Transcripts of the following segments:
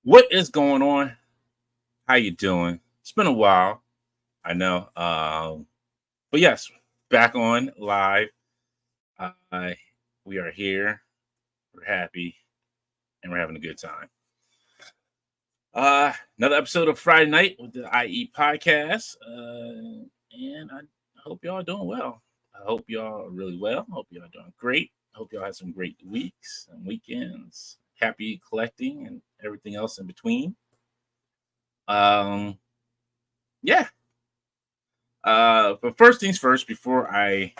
What is going on? How you doing? It's been a while, I know. But yes, back on live. Uh, we are here. We're happy, and we're having a good time. Another episode of Friday Night with the IE podcast. And I hope y'all are doing well. I hope y'all are really well. I hope y'all are doing great. I hope y'all had some great weeks and weekends. Happy collecting and everything else in between. Um, yeah, but first things first, before I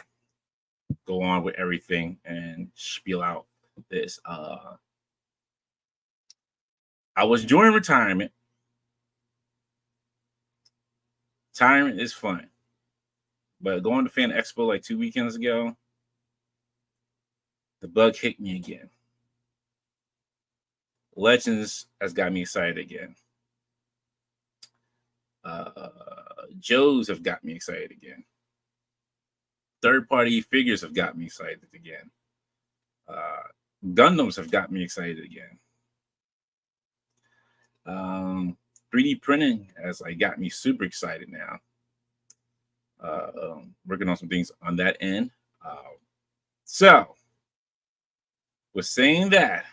go on with everything and spiel out this, I was enjoying retirement. Retirement is fun, but going to Fan Expo like 2 weekends ago, the bug hit me again. Legends has got me excited again. Joes have got me excited again. Third party figures have got me excited again. Gundams have got me excited again. 3D printing has got me super excited now. Working on some things on that end. So, with saying that,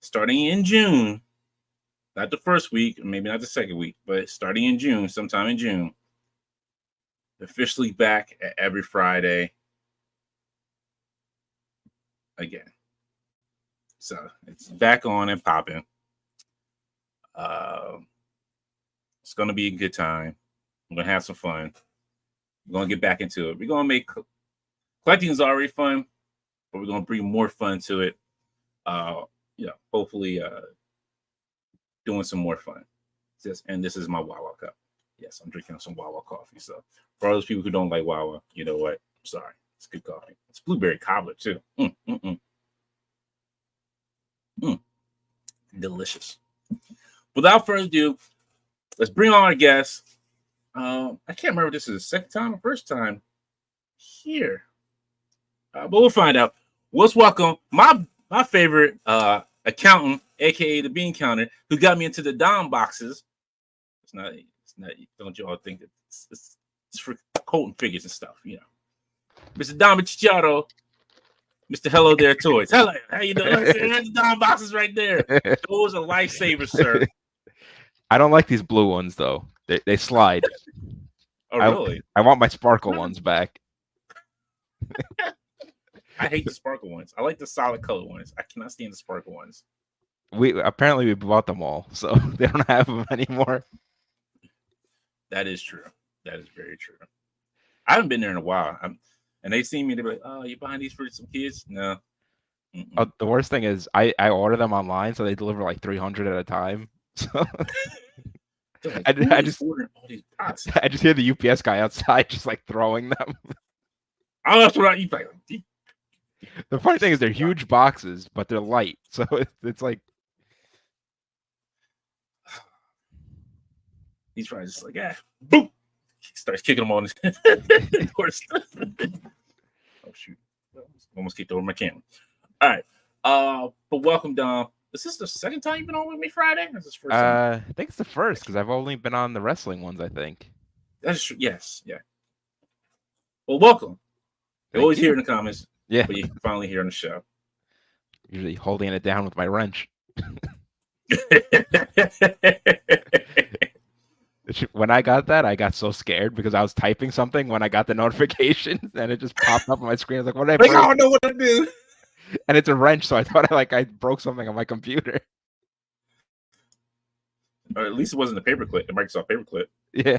starting in June, not the first week, maybe not the second week, but starting in June, sometime in June, officially back at every Friday again. So it's back on and popping. It's going to be a good time. I'm going to have some fun. We're going to get back into it. We're going to make collecting is already fun, but we're going to bring more fun to it. Hopefully doing some more fun. And this is my Wawa cup. Yes, I'm drinking some Wawa coffee. So for all those people who don't like Wawa, you know what? I'm sorry. It's good coffee. It's blueberry cobbler too. Delicious. Without further ado, let's bring on our guest. I can't remember if this is the second time or first time here, but we'll find out. Let's welcome my favorite accountant, aka the bean counter, who got me into the Dom boxes. It's not. Don't you all think it's for Colton figures and stuff, you know. Mr. Dom Chicharro, Mr. Hellotheretoys. Hello, how you doing? There's the Dom boxes right there. Those are lifesavers, sir. I don't like these blue ones though. They slide. Oh, really? I want my sparkle ones back. I hate the sparkle ones. I like the solid color ones. I cannot stand the sparkle ones. We bought them all, so they don't have them anymore. That is true. That is very true. I haven't been there in a while. And they see me, they're like, "Oh, you buying these for some kids?" No. The worst thing is I order them online, so they deliver like 300 at a time. So like, I just ordering all these boxes. I just hear the UPS guy outside just like throwing them. Oh, that's what you like. The funny thing is they're huge boxes, but they're light, so it's like he's probably just like, boom. He starts kicking them on his course. Oh shoot! Almost kicked over my camera. All right. But welcome, Dom. Is this the second time you've been on with me Friday? Or is this first time? I think it's the first because I've only been on the wrestling ones, I think. That's true. Yes, yeah. Well, welcome. You're always here in the comments. Yeah. But you're finally here on the show. Usually holding it down with my wrench. When I got that, I got so scared because I was typing something when I got the notification and it just popped up on my screen. I was like, what did I break? I don't know what to do. And it's a wrench, so I thought I broke something on my computer. Or at least it wasn't a paperclip, the Microsoft paperclip. Yeah.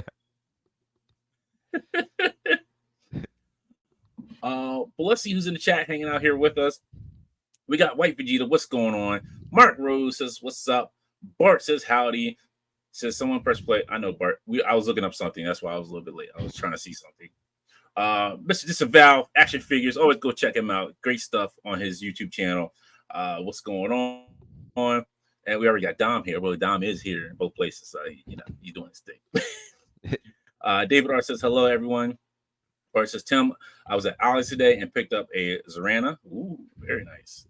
But let's see who's in the chat hanging out here with us. We got White Vegeta. What's going on? Mark Rose says, "What's up?" Bart says, "Howdy." Says, "Someone press play." I know, Bart. I was looking up something. That's why I was a little bit late. I was trying to see something. Mr. Disavow Action Figures. Always go check him out. Great stuff on his YouTube channel. What's going on? And we already got Dom here. Well, Dom is here in both places. So, he's doing his thing. David R says, "Hello, everyone." Bart says, "Tim, I was at Ollie's today and picked up a Zorana." Ooh, very nice.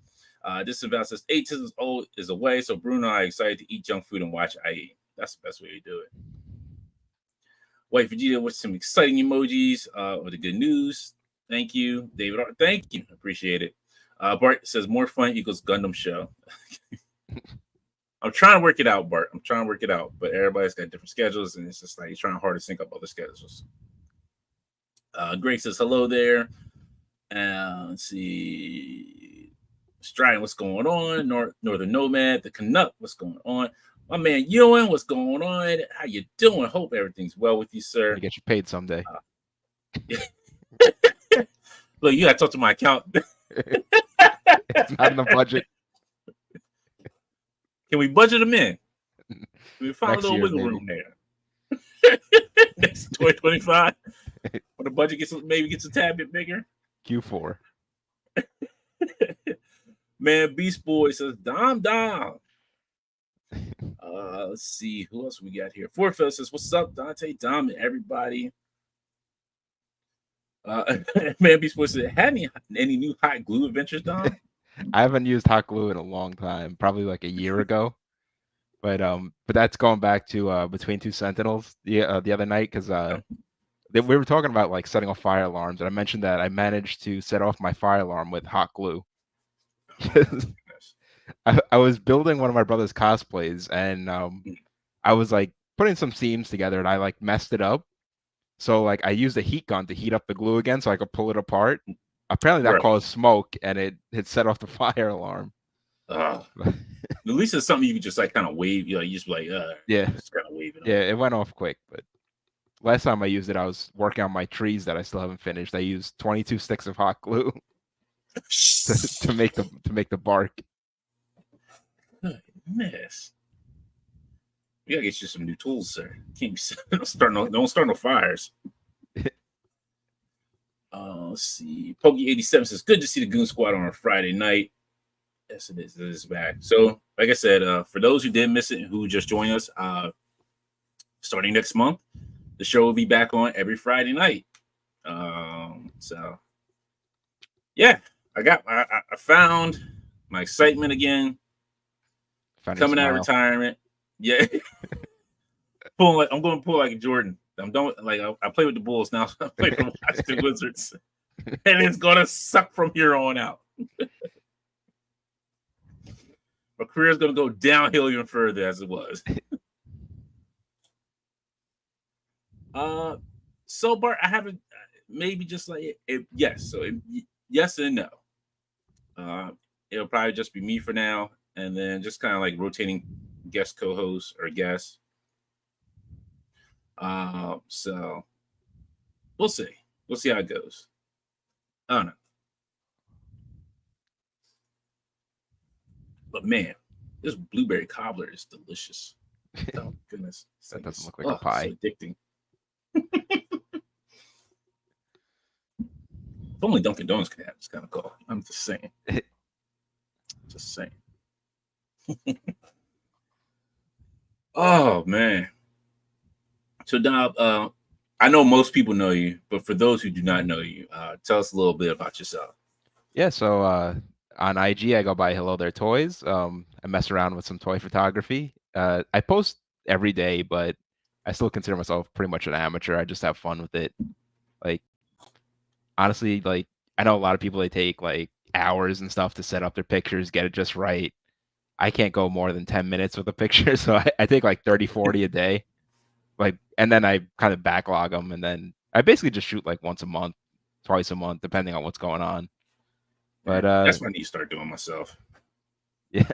This about says 8 old is away, so Bruno and I are excited to eat junk food and watch IE. That's the best way to do it. White Vegeta with some exciting emojis with the good news. Thank you, David. Thank you, appreciate it. Bart says more fun equals Gundam show. I'm trying to work it out, Bart. I'm trying to work it out, but everybody's got different schedules, and it's just like you're trying hard to sync up other schedules. Greg says hello there. Let's see. Striding, what's going on? Northern Nomad, the Canuck, what's going on? My man Ewan, what's going on? How you doing? Hope everything's well with you, sir. I get you paid someday. Look, you gotta talk to my accountant. It's not in the budget. Can we budget them in? Can we find Next a little year, wiggle maybe. room there? Next 2025, when the budget gets a tad bit bigger. Q4. Man, Beast Boy says Dom. Let's see who else we got here. Forfell says, "What's up, Dante, Dom, and everybody?" Man, Beast Boy says, "Had any new hot glue adventures, Dom?" I haven't used hot glue in a long time, probably like a year ago. But that's going back to Between Two Sentinels the other night because we were talking about like setting off fire alarms, and I mentioned that I managed to set off my fire alarm with hot glue. I was building one of my brother's cosplays, and I was like putting some seams together, and I like messed it up. So like I used a heat gun to heat up the glue again, so I could pull it apart. Apparently that caused smoke, and it set off the fire alarm. At least it's something you can just like kind of wave. You just like yeah, just kind of wave it. Yeah, it went off quick, but last time I used it, I was working on my trees that I still haven't finished. I used 22 sticks of hot glue to make the bark. Goodness. We gotta get you some new tools, sir. Can't don't start no fires. Let's see. Pokey87 says, "Good to see the Goon Squad on a Friday night." Yes, it is. It is back. So, like I said, for those who did miss it and who just joined us, starting next month, the show will be back on every Friday night. So, yeah, I found my excitement again. Coming out of retirement, yeah. I'm going to pull like Jordan. I'm done. I play with the Bulls now. So I play for the Washington Wizards, and it's gonna suck from here on out. My career is gonna go downhill even further as it was. So Bart, I haven't maybe just like yes. So yes and no. It'll probably just be me for now, and then just kind of like rotating guest co-hosts or guests. So we'll see. We'll see how it goes. I don't know. But man, this blueberry cobbler is delicious. Oh goodness. That doesn't look like a pie. So addicting. If only Dunkin' Donuts could have this kind of coffee. I'm just saying. Just saying. Oh man. So Dob, I know most people know you, but for those who do not know you, tell us a little bit about yourself. Yeah, so on IG I go by Hellotheretoys. I mess around with some toy photography. I post every day, but I still consider myself pretty much an amateur. I just have fun with it. Like honestly, like I know a lot of people, they take like hours and stuff to set up their pictures, get it just right. I can't go more than 10 minutes with a picture, so I take like 30, 40 a day. Like, and then I kind of backlog them, and then I basically just shoot like once a month, twice a month, depending on what's going on. But that's what I need to start doing myself. Yeah,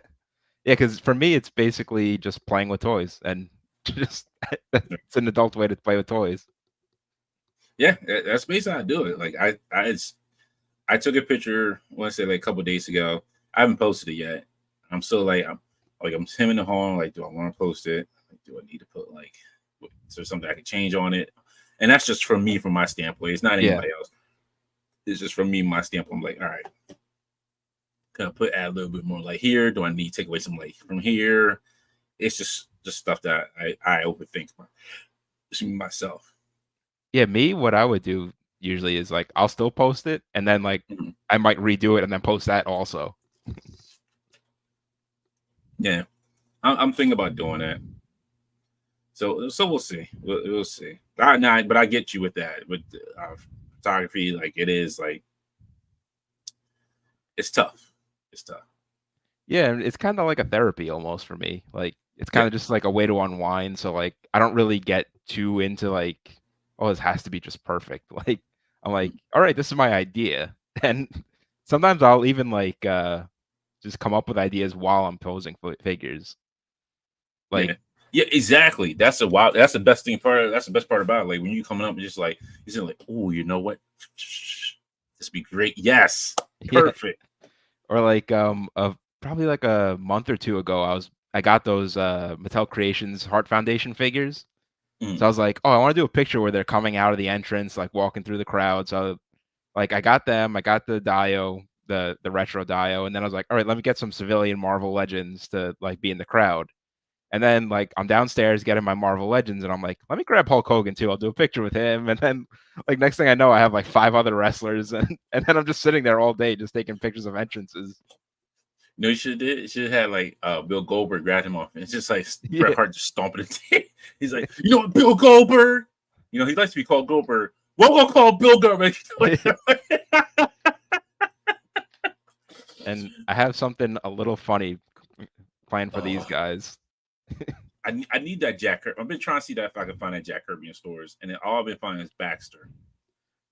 because for me, it's basically just playing with toys, and just it's an adult way to play with toys. Yeah, that's basically how I do it. Like I took a picture, I want to say like a couple of days ago. I haven't posted it yet. I'm still like I'm hemming the home. Like, do I want to post it? Like, do I need to put like, is there something I can change on it? And that's just from me, from my standpoint. It's not anybody else. It's just from me, my standpoint. I'm like, all right, kind of add a little bit more. Like here, do I need to take away some like from here? It's just stuff that I overthink myself. Yeah, what I would do usually is like I'll still post it, and then like I might redo it and then post that also. Yeah, I'm thinking about doing that. So we'll see. We'll see. But I get you with that. With photography, like it is like it's tough. It's tough. Yeah, and it's kind of like a therapy almost for me. Like it's Yeah. kind of just like a way to unwind. So like I don't really get too into like, oh, this has to be just perfect. Like I'm like, all right, this is my idea. And sometimes I'll even like just come up with ideas while I'm posing figures. Like Yeah. Yeah, exactly. That's the wild. That's the best thing part. That's the best part about it. Like when you coming up and just like you say like, oh, you know what? This be great. Yes, yeah, perfect. or like probably like a month or two ago, I got those Mattel Creations Heart Foundation figures. Mm, So I was like, oh, I want to do a picture where they're coming out of the entrance, like walking through the crowd. So like I got them, I got the Dio, the retro Dio, and then I was like, all right, let me get some civilian Marvel Legends to like be in the crowd. And then like I'm downstairs getting my Marvel Legends, and I'm like, let me grab Hulk Hogan too. I'll do a picture with him. And then like next thing I know, I have like 5 other wrestlers, and then I'm just sitting there all day just taking pictures of entrances. you know, you should did. You should have had like Bill Goldberg grab him off, and it's just like Bret Yeah, Hart just stomping it. He's like, you know what, Bill Goldberg. You know, he likes to be called Goldberg. What we'll call Bill Goldberg. and I have something a little funny planned for these Oh, guys. I need that Jack Kirby. I've been trying to see that if I can find that Jack Kirby in stores, and then all I've been finding is Baxter.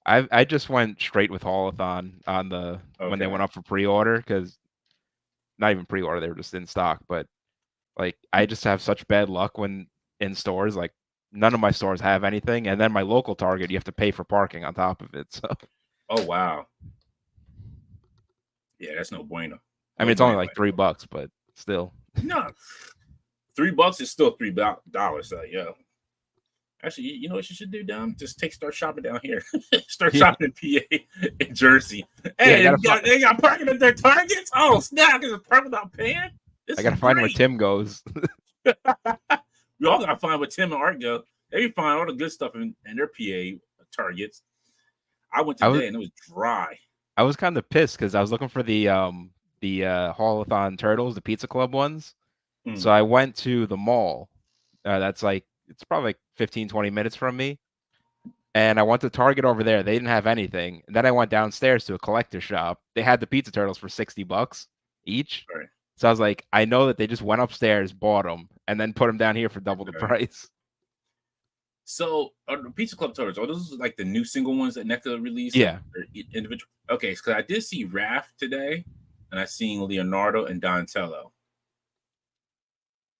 I just went straight with Holothon on the when they Okay. went up for pre-order because not even pre-order, they were just in stock. But like I just have such bad luck when in stores. Like none of my stores have anything, and then my local Target, you have to pay for parking on top of it. So Oh wow. Yeah, that's no bueno. I mean, No it's only bueno like at all. $3, but still. No, $3 is still $3. So yeah. Actually, you know what you should do, Dom? Just start shopping down here. Start Yeah, shopping in PA in Jersey. yeah. I Hey, gotta find. they got parking at their targets. Oh snap! There's a park without paying. I This is gotta find where great. Tim goes. We all gotta find what Tim and Art go. They find all the good stuff in their PA targets. I went I was today and it was dry. I was kind of pissed because I was looking for the Haulathon turtles, the Pizza Club ones. So Mm, I went to the mall. That's like it's probably like 15, 20 minutes from me. And I went to Target over there. They didn't have anything. And then I went downstairs to a collector shop. They had the pizza turtles for $60 each. all right, So I was like, I know that they just went upstairs, bought them, and then put them down here for double the all right. price. So, are the Pizza Club Turtles, are those like the new single ones that NECA released? Like Yeah. individual? Okay, because I did see Raph today, and I seen Leonardo and Donatello.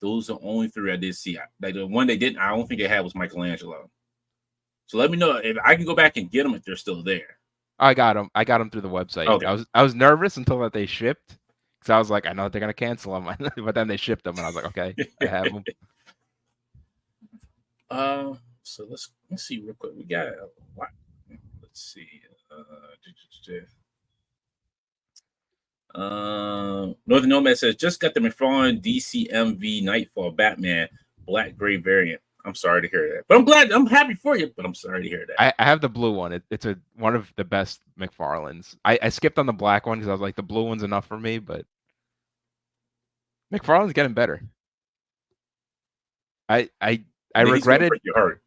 Those are the only three I did see. Like the one they didn't, I don't think they had was Michelangelo. So let me know if I can go back and get them if they're still there. I got them. I got them through the website. Okay. I was nervous until that they shipped because I was like, I know that they're gonna cancel them, but then they shipped them, and I was like, okay, I have them. So let's see real quick. We got what? Let's see. Northern Nomad says just got the McFarlane DCMV Nightfall Batman Black Gray variant. I'm sorry to hear that, but I'm glad. I'm happy for you, but I'm sorry to hear that. I have the blue one. It's one of the best McFarlanes. I skipped on the black one because I was like, the blue one's enough for me, but McFarlane's getting better. I I I He's gonna regretted break your heart.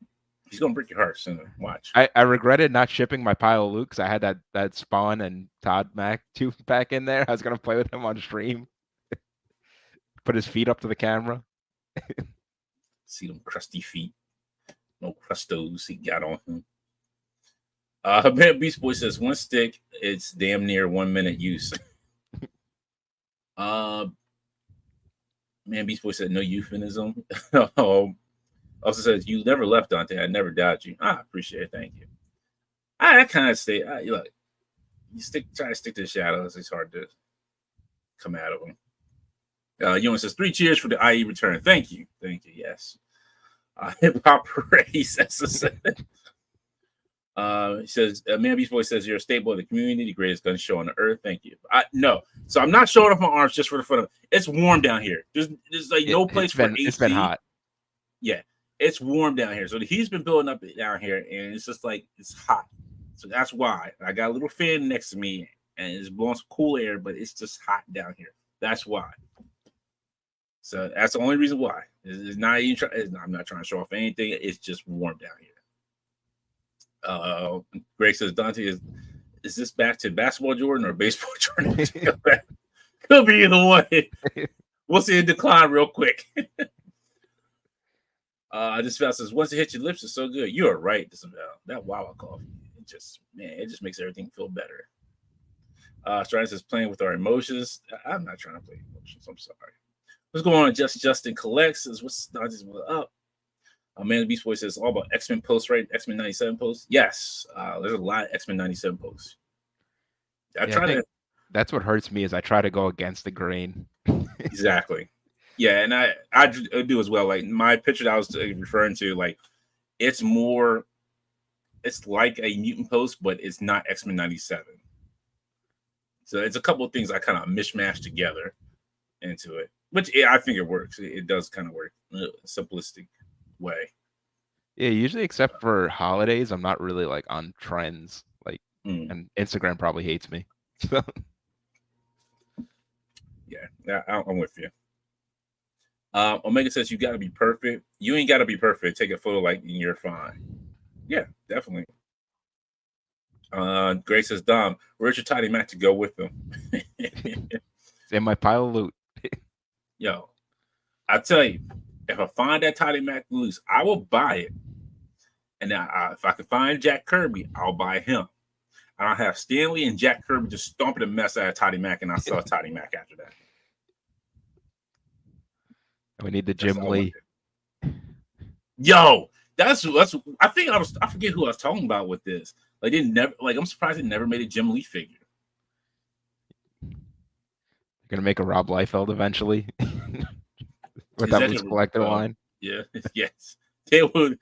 He's gonna break your heart soon. Watch. I regretted not shipping my pile of loot because I had that Spawn and Todd Mac 2 pack in there. I was gonna play with him on stream, put his feet up to the camera. See them crusty feet. No crustos he got on him. Man, Beast Boy says one stick. It's damn near 1 minute use. uh, Man, Beast Boy said no euphemism. Also says you never left Dante. I never doubted you. I appreciate it. Thank you. I kind of stay. Look, try to stick to the shadows. It's hard to come out of them. Ewan says 3 cheers for the IE return. Thank you. Yes. Hip hop race. He says, Man Beast Boy says you're a staple of the community, the greatest gun show on the earth. Thank you. No, so I'm not showing off my arms just for the fun of it. It's warm down here. There's like no place for It's been AC. hot. Yeah, it's warm down here. So the heat's been building up down here, and it's just like it's hot. So that's why I got a little fan next to me, and it's blowing some cool air, but it's just hot down here. That's why. So that's the only reason why. It's not even I'm not trying to show off anything. It's just warm down here. Greg says, Dante, is this back to basketball Jordan or baseball Jordan? Could be either way. We'll see it decline real quick. This fella says, once it hits your lips, it's so good. You are right, that Wawa coffee. It just makes everything feel better. Strider says, playing with our emotions. I'm not trying to play emotions. I'm sorry. What's going on? Justin collects. What's up? Man, the Beast Boy says all about X-Men posts, right? X-Men 97 posts. Yes, there's a lot of X-Men 97 posts. I think that's what hurts me is I try to go against the grain. Exactly. Yeah, and I do as well. Like my picture that I was referring to, like it's like a mutant post, but it's not X-Men 97. So it's a couple of things I kind of mishmash together into it, which I think it works. It does kind of work in a simplistic way. Yeah, usually except for holidays, I'm not really like on trends. Like, and Instagram probably hates me. So. Yeah, I'm with you. Omega says you got to be perfect. You ain't got to be perfect. Take a photo like and you're fine. Yeah, definitely. Grace says, Dom, where's your Tidy Mac to go with them? It's in my pile of loot. Yo, I tell you, if I find that Tidy Mac loose, I will buy it. And if I can find Jack Kirby, I'll buy him. And I'll have Stanley and Jack Kirby just stomping the mess out of Tidy Mac, and I'll sell Tidy Mac after that. We need the Jim Lee. Yo, that's I think I forget who I was talking about with this. Like I'm surprised they never made a Jim Lee figure. You're gonna make a Rob Liefeld eventually with that loose collector line. Yeah, yes, they would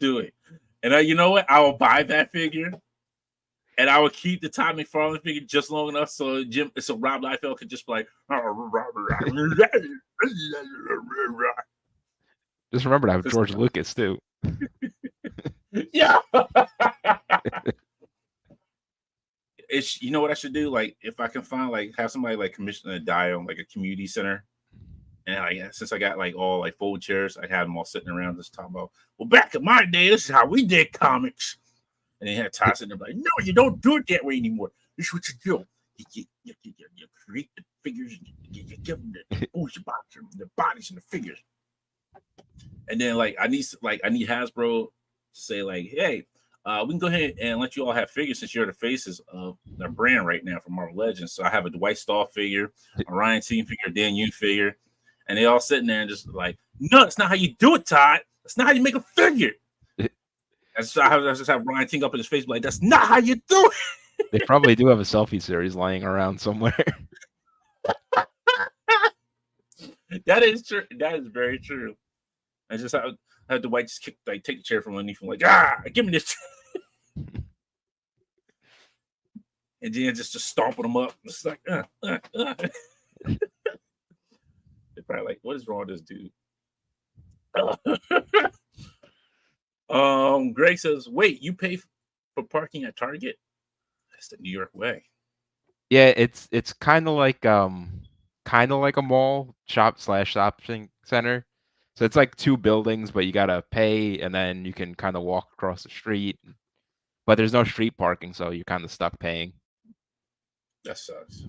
do it. And you know what? I will buy that figure, and I will keep the Todd McFarlane figure just long enough so Rob Liefeld could just be like. Just remember to have George Lucas too. Yeah. You know what I should do? Like, if I can find have somebody commission a die on a community center, and since I got all fold chairs, I have them all sitting around just talking about. Well, back in my day, this is how we did comics, and they had Ty sitting there like, no, you don't do it that way anymore. This is what you do. You create the figures, and you give them the bodies and the figures. And then I need Hasbro to say hey, we can go ahead and let you all have figures since you're the faces of their brand right now for Marvel Legends. So I have a Dwight Stahl figure, a Ryan Team figure, a Dan Yoon figure, and they all sitting there and just no, that's not how you do it, Todd. That's not how you make a figure. And so I just have Ryan Team up in his face like, that's not how you do it. They probably do have a selfie series lying around somewhere. That is true. That is very true. I just had the white just take the chair from underneath him give me this. And then just stomping them up. It's like, They're probably what is wrong with this dude? Greg says, wait, you pay for parking at Target? That's the New York way. Yeah, it's kind of like a mall shopping center. So it's like two buildings, but you gotta pay, and then you can kind of walk across the street. But there's no street parking, so you're kind of stuck paying. That sucks.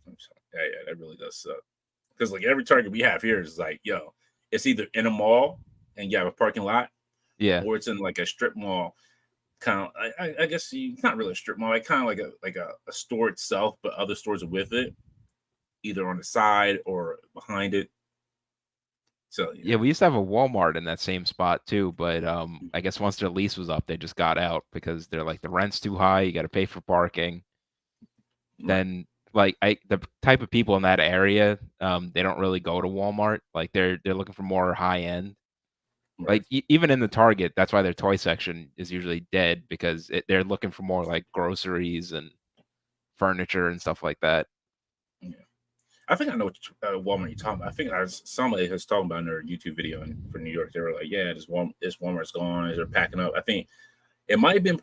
I'm sorry. Yeah, that really does suck. Because every Target we have here is it's either in a mall and you have a parking lot, or it's in a strip mall. Kind of, I guess it's not really a strip mall. Kind of like a store itself, but other stores are with it, either on the side or behind it. So yeah, we used to have a Walmart in that same spot too, but I guess once their lease was up, they just got out because they're the rent's too high. You got to pay for parking. Right. Then the type of people in that area, they don't really go to Walmart. They're looking for more high end. Right. Even in the Target, that's why their toy section is usually dead because they're looking for more groceries and furniture and stuff like that. Yeah. I think I know what Walmart you're talking about. I think somebody has talked about in their YouTube video for New York. They were like, yeah, this Walmart's gone. They're packing up. I think it might have been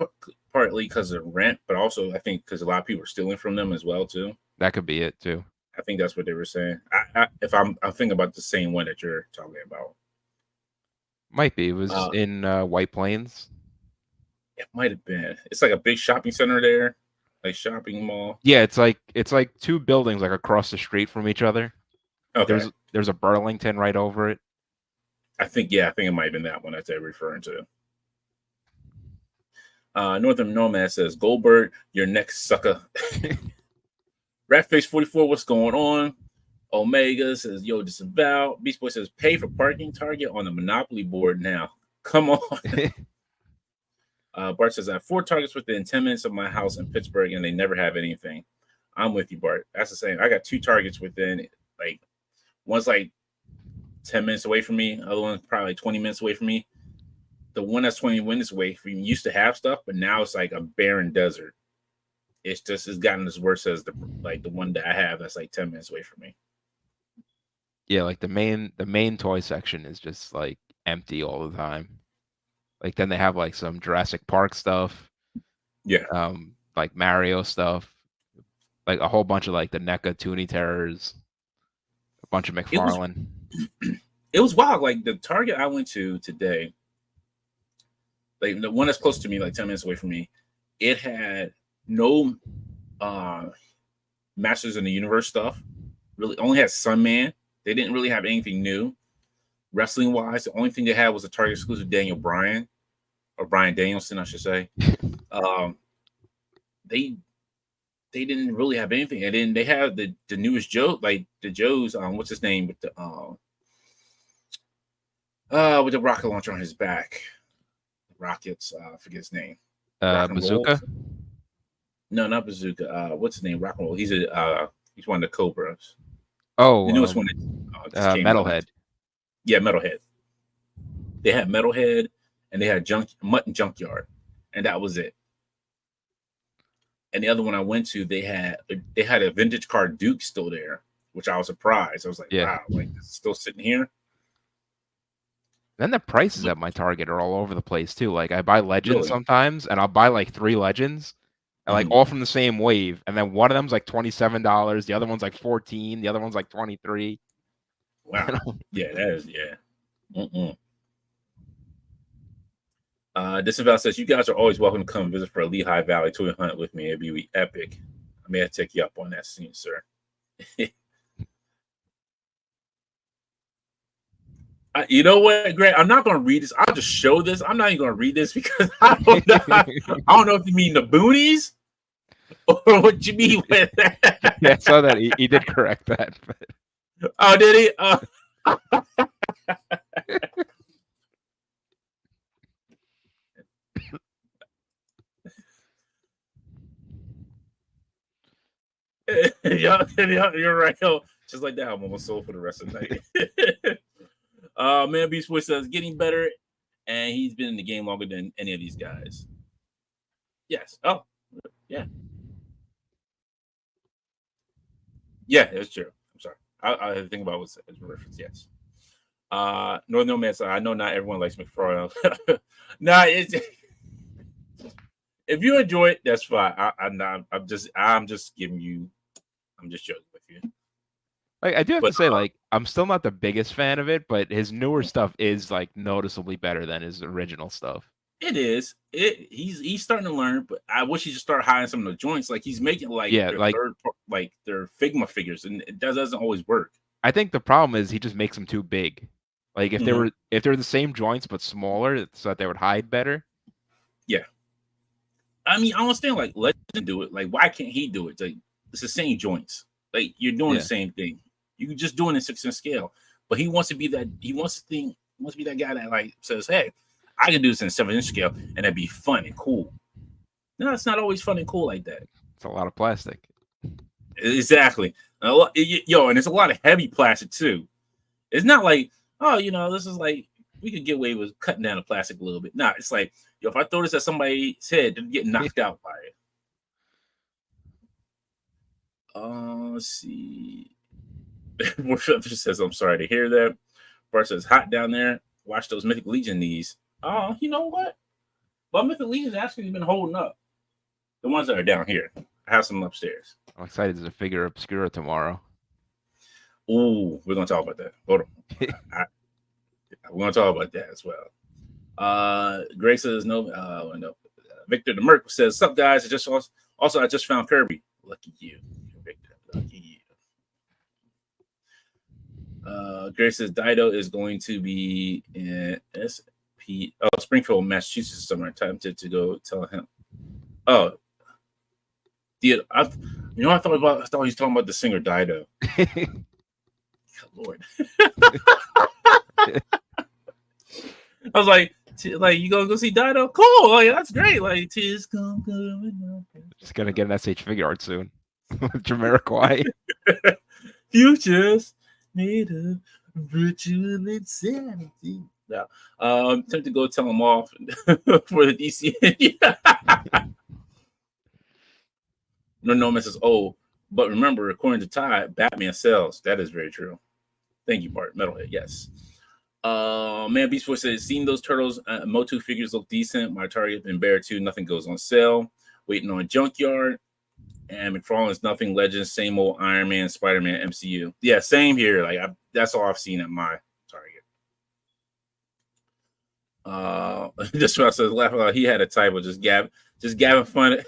partly because of rent, but also I think because a lot of people are stealing from them as well, too. That could be it, too. I think that's what they were saying. if I'm thinking about the same one that you're talking about. Might be. It was Uh, in White Plains. it might have been. It's like a big shopping center there, like shopping mall. Yeah, it's like two buildings like across the street from each other. Okay, There's a Burlington right over it. I think it might have been that one that they're referring to. Northern Nomad says Goldberg, your next sucker. Ratface 44, what's going on? Omega says, yo, disavow. Beast Boy says, pay for parking target on the Monopoly board now. Come on. Bart says, I have 4 targets within 10 minutes of my house in Pittsburgh, and they never have anything. I'm with you, Bart. That's the same. I got 2 targets within, like, one's like 10 minutes away from me, other one's probably like 20 minutes away from me. The one that's 20 minutes away from me used to have stuff, but now it's like a barren desert. It's gotten as worse as the one that I have that's like 10 minutes away from me. Yeah, like the main toy section is just like empty all the time. Like then they have like some Jurassic Park stuff, Yeah. like Mario stuff, like a whole bunch of like the NECA Toonie Terrors, a bunch of It was McFarlane. it was wild. Like the Target I went to today, like the one that's close to me, like 10 minutes away from me, it had no Masters in the Universe stuff. Really only had Sunman. They didn't really have anything new. Wrestling wise, the only thing they had was a Target exclusive Daniel Bryan, or Brian Danielson, I should say. Um, they didn't really have anything, and then they have the newest Joe, like the Joe's, what's his name with the rocket launcher on his back, rockets, I forget his name, Rock and Roll. Bazooka. No, not Bazooka. What's his name? Rock and Roll. He's one of the Cobras. Oh, The newest one that just came out. Metalhead. Yeah, Metalhead. They had Metalhead, and they had Mutton Junkyard, and that was it. And the other one I went to, they had a vintage car Duke still there, which I was surprised. I was like, Yeah. wow, like this is still sitting here. Then the prices at my Target are all over the place too. Like I buy Legends Really? sometimes, and I'll buy like 3 Legends, and like all from the same wave, and then one of them's like $27, the other one's like 14, the other one's like 23. Wow. Yeah, that is, yeah. Disavow says, you guys are always welcome to come visit for a Lehigh Valley toy hunt with me. It'd be epic. I may have to take you up on that soon, sir. You know what, Grant? I'm not going to read this. I'll just show this. I'm not even going to read this because I don't know if you mean the boonies or what you mean with that. Yeah, I saw that. He did correct that. But... Oh, did he? Yeah, you're right. Just like that, I'm almost sold for the rest of the night. Man, Beast Boy says getting better, and he's been in the game longer than any of these guys. Yes. Oh, yeah. Yeah, it's true. I'm sorry. I had to think about what's a reference. Yes. Northern Nomad said, I know not everyone likes McFarlane. Nah, it's if you enjoy it, that's fine. I'm just giving you. I'm just joking with you. Like I do have to say, like I'm still not the biggest fan of it, but his newer stuff is like noticeably better than his original stuff. It is. He's starting to learn, but I wish he just start hiding some of the joints. Like he's making their Figma figures, and it doesn't always work. I think the problem is he just makes them too big. Like if they were the same joints but smaller, so that they would hide better. Yeah. I mean, I understand. Like Legend do it. Like why can't he do it? Like it's the same joints. Like you're doing the same thing. You just doing it 6-inch scale. But he wants to be that. He wants to be that guy that like says, "Hey, I can do this in 7-inch scale, and it'd be fun and cool." No, it's not always fun and cool like that. It's a lot of plastic. Exactly. And it's a lot of heavy plastic too. It's not like, this is like we could get away with cutting down the plastic a little bit. Nah, it's like, if I throw this at somebody's head, they're getting knocked out by it. Let's see. Worship says, I'm sorry to hear that. Bart says, hot down there. Watch those Mythic Legion knees. Oh, you know what? But Mythic Legion's actually been holding up. The ones that are down here. I have some upstairs. I'm excited to figure Obscura tomorrow. Ooh, we're gonna talk about that. Hold on. We're gonna talk about that as well. Grace says no. No. Victor the Merc says, "Sup guys? I just found Kirby. Lucky you, Victor. Lucky you." Grace says Dido is going to be in Springfield, Massachusetts summer. Time to go tell him. Oh, I thought he was talking about the singer Dido. Lord. I was like, you gonna go see Dido? Cool, like that's great. Like, tears come coming. Just gonna get an SH figure art soon with Jamiroquai. Futures made of virtual insanity. Yeah. Time to go tell them off for the DC. No man says, oh, but remember, according to Ty, Batman sells. That is very true. Thank you, Bart. Metalhead, yes. Man, Beast Boy says, seen those turtles. Motu figures look decent. My Target and Bear 2, nothing goes on sale. Waiting on Junkyard. And McFarlane's nothing. Legends, same old Iron Man, Spider Man, MCU. Yeah, same here. Like that's all I've seen at my Target. Just what I said, laugh out. He had a typo. Just gabbing fun.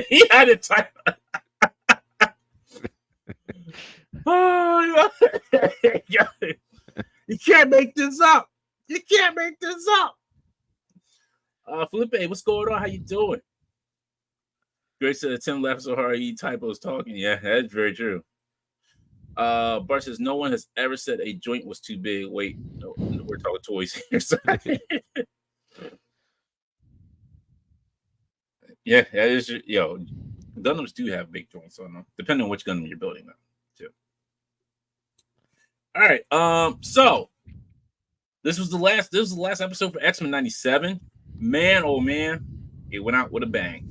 He had a typo. Oh, you can't make this up. You can't make this up. Felipe, what's going on? How you doing? Great said Tim laughed so hard he typos talking. Yeah, that's very true. Bart says no one has ever said a joint was too big. Wait, no, we're talking toys here. Yeah, that is Gundams do have big joints on them, depending on which Gundam you're building them too. All right. So this was the last episode for X-Men 97. Man, oh man, it went out with a bang.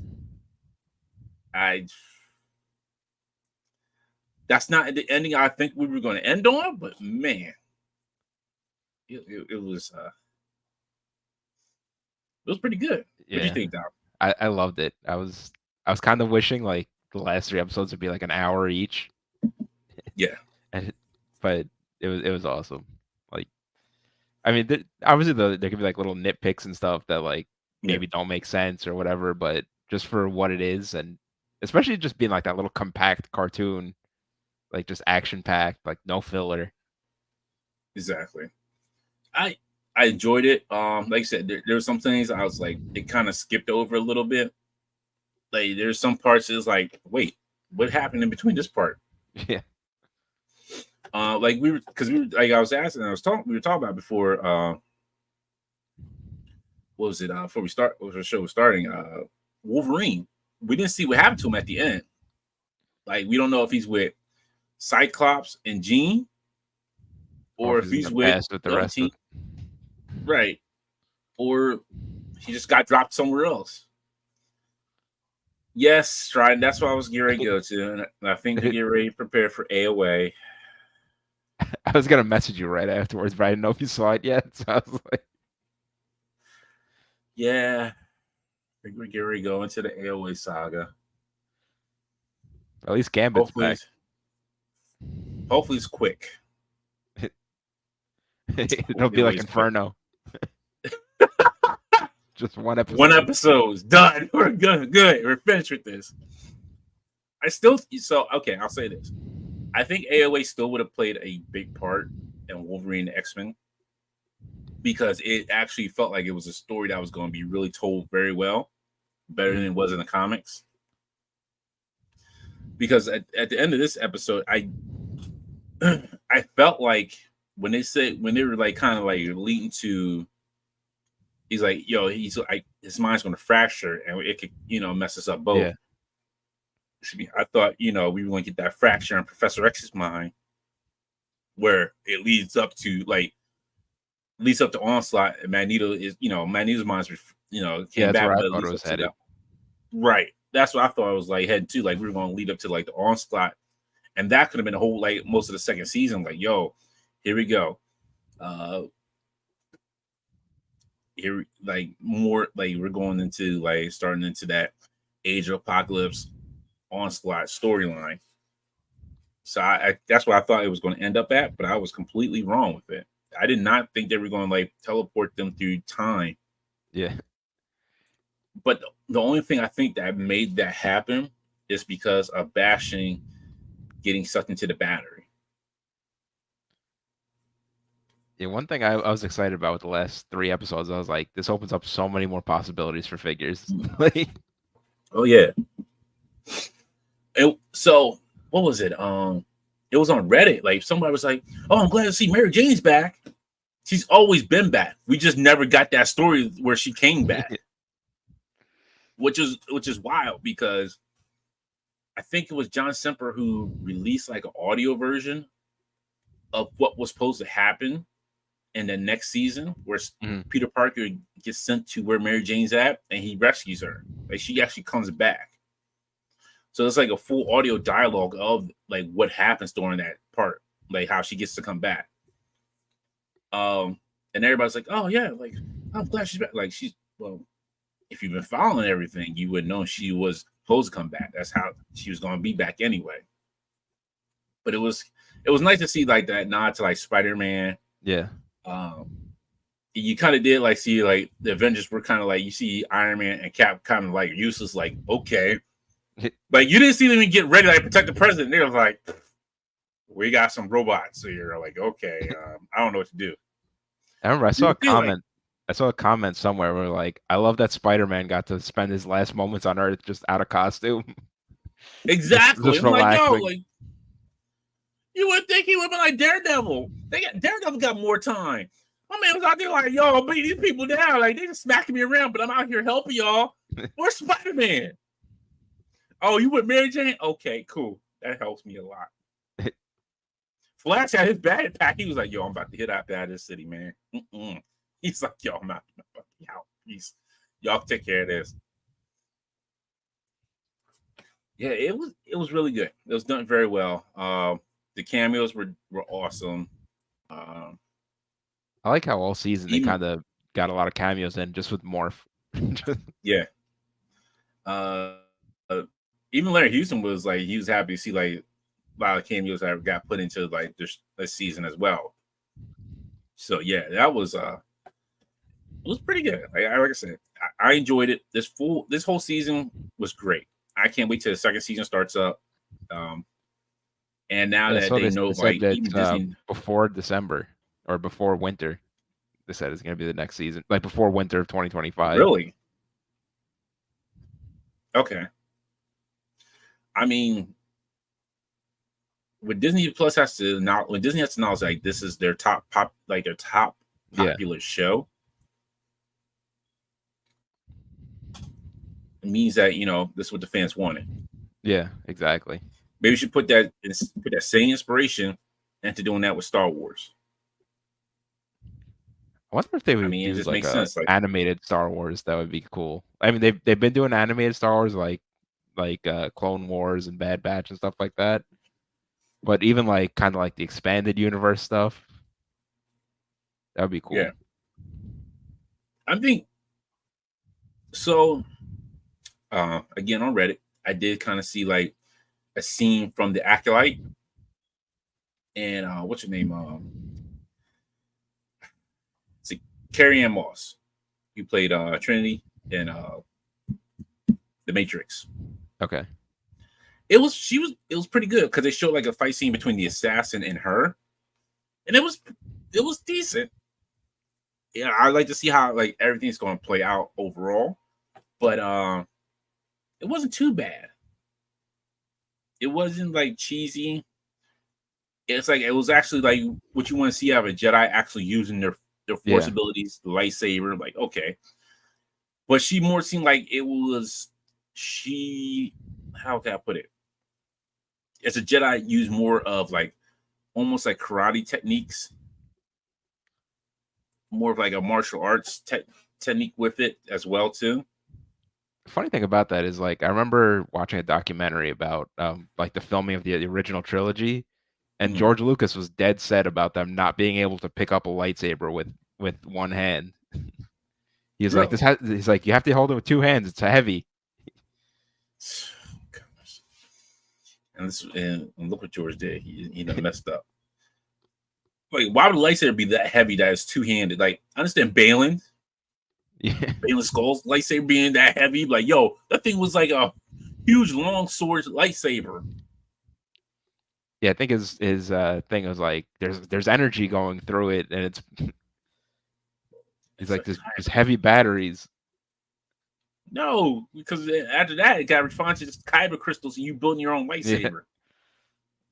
That's not the ending I think we were going to end on, but man, it was pretty good. Yeah. What do you think, Doc? I loved it. I was kind of wishing like the last 3 episodes would be like an hour each. Yeah. But it was awesome. Like, I mean, obviously there could be like little nitpicks and stuff that like maybe don't make sense or whatever, but just for what it is, and especially just being like that little compact cartoon, like just action packed, like no filler. Exactly. I enjoyed it. Like I said, there were some things I was like, it kind of skipped over a little bit. Like there's some parts it's like, wait, what happened in between this part? Yeah. Like we were like I was asking, we were talking about before. What was it? Before the show was starting, Wolverine. We didn't see what happened to him at the end. Like we don't know if he's with Cyclops and Jean, or if he's with the rest of right, or he just got dropped somewhere else. Yes, Strident. That's what I was getting ready to go to, and I think we get ready to prepare for AOA. I was gonna message you right afterwards, but I didn't know if you saw it yet. So I was like, "Yeah, I think we get ready to go into the AOA saga." At least Gambit's back. Hopefully, it's quick. It'll be like Inferno. Just one episode. One episode's done. We're good. We're finished with this. I'll say this. I think AOA still would have played a big part in Wolverine X-Men because it actually felt like it was a story that was going to be really told very well, better than it was in the comics. Because at the end of this episode, I felt like when they were like kind of like leading to, he's like, he's like his mind's going to fracture and it could mess us up both. Yeah. I thought, we were going to get that fracture in Professor X's mind where it leads up to Onslaught, and Magneto is, Magneto's mind's, came back. That's where I thought it was headed. Right. That's what I thought it was like heading to. Like we were going to lead up to like the Onslaught, and that could have been the whole like most of the second season. Like, here we go. Here, like more like we're going into like starting into that Age of Apocalypse Onslaught storyline. So that's where I thought it was going to end up at, but I was completely wrong with it. I did not think they were going to like teleport them through time. Yeah. But the only thing I think that made that happen is because of Bashing getting sucked into the battery. Yeah, one thing I was excited about with the last 3 episodes, I was like, this opens up so many more possibilities for figures. Like, Oh yeah. So what was it? It was on Reddit. Like somebody was like, "Oh, I'm glad to see Mary Jane's back. She's always been back. We just never got that story where she came back." Which is wild because I think it was John Semper who released like an audio version of what was supposed to happen in the next season, where Peter Parker gets sent to where Mary Jane's at, and he rescues her. Like she actually comes back. So it's like a full audio dialogue of like what happens during that part, like how she gets to come back. And everybody's like, "Oh yeah, like I'm glad she's back." Like well, if you've been following everything, you would know she was supposed to come back. That's how she was going to be back anyway. But it was nice to see like that nod to like Spider-Man. Yeah. You kind of did like see like the Avengers were kind of like, you see Iron Man and Cap kind of like useless, like, okay. Like you didn't see them even get ready to like protect the president. They were like, we got some robots. So you're like, okay, I don't know what to do. I remember I saw a comment. I saw a comment somewhere where like, I love that Spider-Man got to spend his last moments on Earth just out of costume. Exactly. Just I'm like, yo, relaxing. like you would think he would have been like Daredevil. Daredevil got more time. My man was out there like, yo, I'm beating these people down. Like they just smacking me around, but I'm out here helping y'all. Where's Spider-Man? Oh, you with Mary Jane? Okay, cool. That helps me a lot. Flash had his backpack. He was like, yo, I'm about to hit out of this city, man. He's like, yo, I'm out. Peace. Y'all take care of this. Yeah, it was really good. It was done very well. The cameos were awesome. I like how all season they kind of got a lot of cameos in just with Morph. Yeah. Even Larry Houston was like, he was happy to see like a lot of cameos that got put into like this season as well. So yeah, that was it was pretty good. Like I said, I enjoyed it. This whole season was great. I can't wait till the second season starts up. And now that they know, like even Disney before December or before winter, they said it's going to be the next season, like before winter of 2025. Really? Okay. I mean, when Disney Plus has to now, when Disney has to know, like this is their top popular show. It means that this is what the fans wanted. Yeah, exactly. Maybe we should put that same inspiration into doing that with Star Wars. I wonder if they would do just like makes sense. Like animated Star Wars. That would be cool. I mean, they've been doing animated Star Wars like Clone Wars and Bad Batch and stuff like that. But even like kind of like the expanded universe stuff, that would be cool. Yeah, I think so. Again on Reddit, I did kind of see like a scene from the Acolyte, and what's her name? It's Carrie-Anne Moss, who played Trinity in The Matrix. Okay. It was pretty good because they showed like a fight scene between the assassin and her, and it was decent. Yeah, I like to see how like everything's going to play out overall, but it wasn't too bad. It wasn't like cheesy. It's like it was actually like what you want to see out of a Jedi actually using their force abilities, the lightsaber. Like okay, but she more seemed like it was how can I put it? As a Jedi, use more of like almost like karate techniques, more of like a martial arts technique with it as well too. Funny thing about that is like I remember watching a documentary about like the filming of the original trilogy, and George Lucas was dead set about them not being able to pick up a lightsaber with one hand. He's like he's like, you have to hold it with two hands. It's heavy. and look what George did. He done messed up. Like, why would a lightsaber be that heavy that it's two-handed? Like, I understand Balin. Yeah. Balin Skull's lightsaber being that heavy. Like, yo, that thing was like a huge long sword lightsaber. Yeah, I think his thing was like there's energy going through it, and it's It's like like, there's heavy batteries. no, because after that, it got response to just kyber crystals, and you building your own Yeah. lightsaber.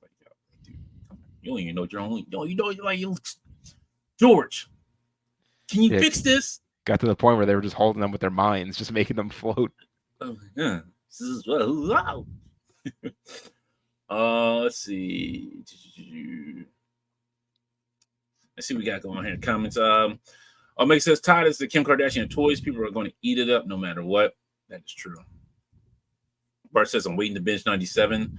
Like, yo, dude, come on. You don't even know your own. You know, like George. Can you Yeah, fix this? got to the point where they were just holding them with their minds, just making them float. Oh, yeah. This is wow. Let's see. Let's see what we got going on here. Comments. Meg says, Todd is the Kim Kardashian toys. People are going to eat it up no matter what. That is true. Bart says, I'm waiting to binge 97.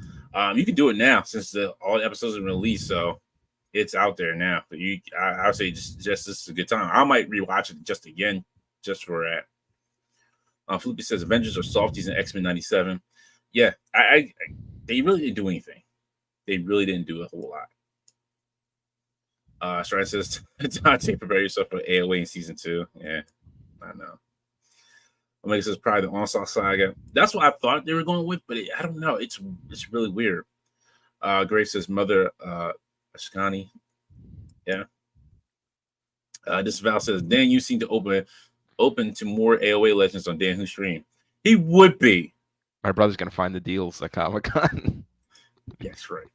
You can do it now since all the episodes are released, so it's out there now. I would say just this is a good time. I might rewatch it just again, just for that. Flippy says, Avengers are softies in X-Men 97. Yeah, they really didn't do anything. They really didn't do a whole lot. Strand says, Dante, prepare yourself for AOA in season 2. Yeah, I know. Omega says probably the Onslaught Saga. That's what I thought they were going with, but I don't know. It's really weird. Grace says Mother Ashkani. Yeah. This Val says Dan, you seem to open to more AOA legends on Dan Who's stream. He would be. My brother's gonna find the deals at Comic-Con. That's right.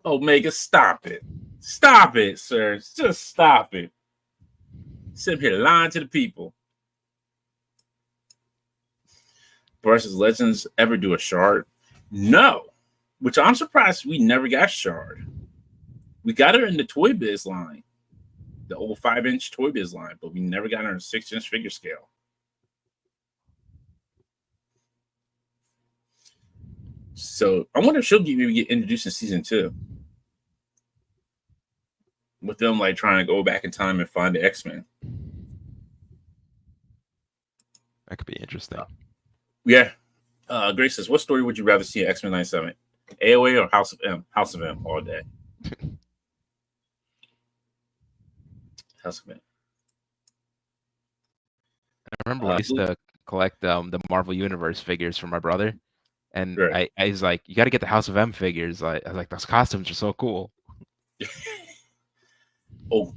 Omega, stop it. Stop it, sir. Just stop it. Sit here lying to the people. Versus Legends ever do a shard? No. Which I'm surprised we never got shard. We got her in the Toy Biz line. The old 5-inch Toy Biz line, but we never got her in a 6-inch figure scale. So I wonder if she'll maybe get introduced in season 2. With them like trying to go back in time and find the X-Men. That could be interesting. Yeah. Grace says, what story would you rather see in X-Men 97? AOA or House of M? House of M all day. House of M. I remember when I used to collect the Marvel Universe figures for my brother, and right. I was like, you got to get the House of M figures. I was like, those costumes are so cool. Oh,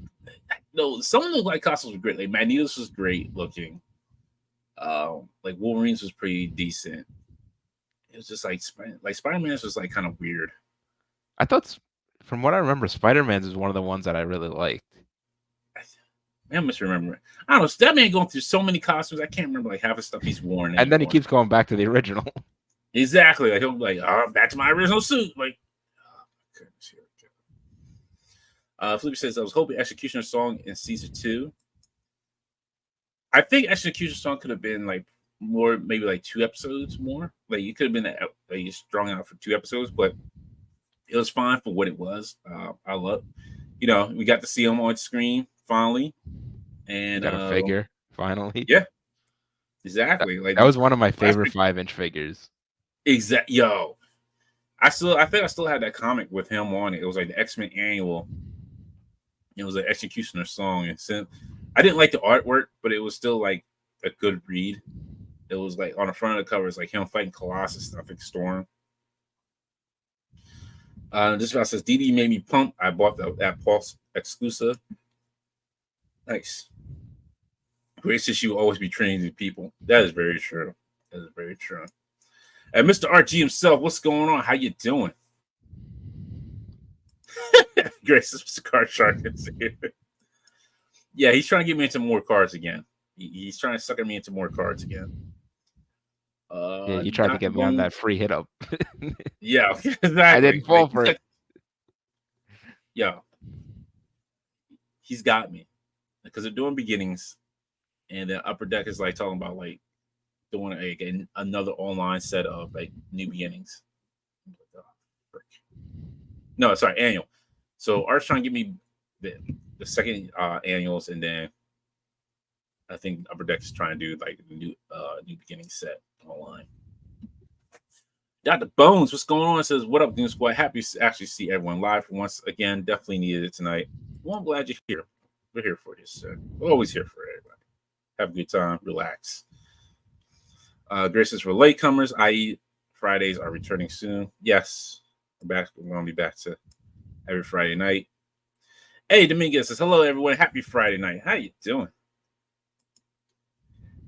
no, some of those like costumes were great. Like Magneto's was great looking. Like Wolverine's was pretty decent. It was just like Spider-Man's was like kind of weird. I thought, from what I remember, Spider-Man's is one of the ones that I really liked. I must remember. I don't know. That man going through so many costumes. I can't remember like half the stuff he's worn. And then he keeps going back to the original. Exactly. Like he'll be like, back to my original suit. Like, goodness, here we go. Felipe says, I was hoping Executioner Song in season 2. I think Executioner Song could have been like more, maybe like 2 episodes more. Like it could have been like strung out for 2 episodes, but it was fine for what it was. I love, we got to see him on screen finally, and got a figure finally. Yeah, exactly. Like that was one of my favorite 5-inch figures. Exactly. Yo, I think I still had that comic with him on it. It was like the X-Men annual. It was an Executioner Song, and I didn't like the artwork, but it was still like a good read. It was like on the front of the cover, it's like him fighting Colossus and I think Storm. This guy says, DD made me pump. I bought that Pulse exclusive. Nice. Grace says she will always be training the people. That is very true. That is very true. And Mr. RG himself, what's going on? How you doing? Grace says, Mr. Card Shark is here. Yeah, he's trying to get me into more cards again. He's trying to sucker me into more cards again. Yeah, you tried to get me on that free hit up. Yeah, exactly. I didn't fall for it. Yeah, he's got me because they're doing beginnings, and then Upper Deck is like talking about like doing another online set of like new beginnings. No, sorry, annual. So Art's trying to give me the second annuals, and then I think Upper Deck is trying to do like the new beginning set online. Dr. Bones, what's going on? It says, what up, Doom Squad? Happy to actually see everyone live for once again. Definitely needed it tonight. Well, I'm glad you're here. We're here for you, sir. We're always here for everybody. Have a good time. Relax. Gracious for latecomers, i.e., Fridays are returning soon. Yes, we're going to be back to every Friday night. Hey, Dominguez says, hello, everyone. Happy Friday night. How you doing?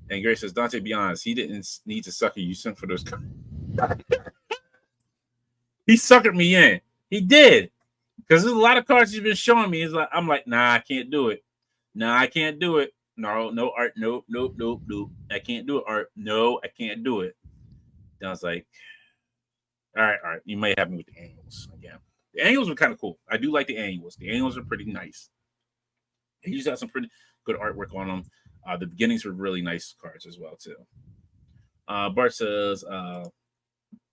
And Grace says, Dante, be honest. He didn't need to sucker you in for those. He suckered me in. He did. Because there's a lot of cards he's been showing me. I'm like, nah, I can't do it. Nah, I can't do it. No, Art. Nope. I can't do it, Art. No, I can't do it. And I was like, all right. You might have me with the annuals again. The annuals were kind of cool. I do like the annuals. The annuals are pretty nice. He used to have some pretty good artwork on them. The beginnings were really nice cards as well, too. Bart says,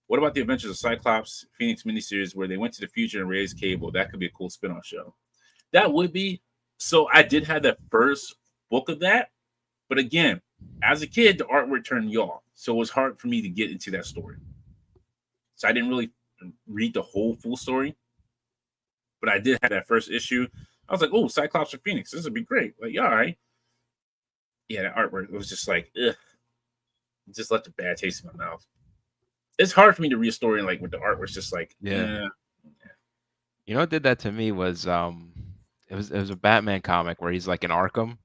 what about the Adventures of Cyclops Phoenix miniseries where they went to the future and raised Cable? That could be a cool spin-off show. That would be. So I did have that first book of that. But again, as a kid, the artwork turned me off. So it was hard for me to get into that story. So I didn't really read the whole full story. But I did have that first issue. I was like, oh, Cyclops or Phoenix. This would be great. Like, yeah, all right. Yeah, the artwork, it was just like, ugh. It just left a bad taste in my mouth. It's hard for me to read a story like with the artwork's just like, yeah. You know what did that to me was it was a Batman comic where he's like in Arkham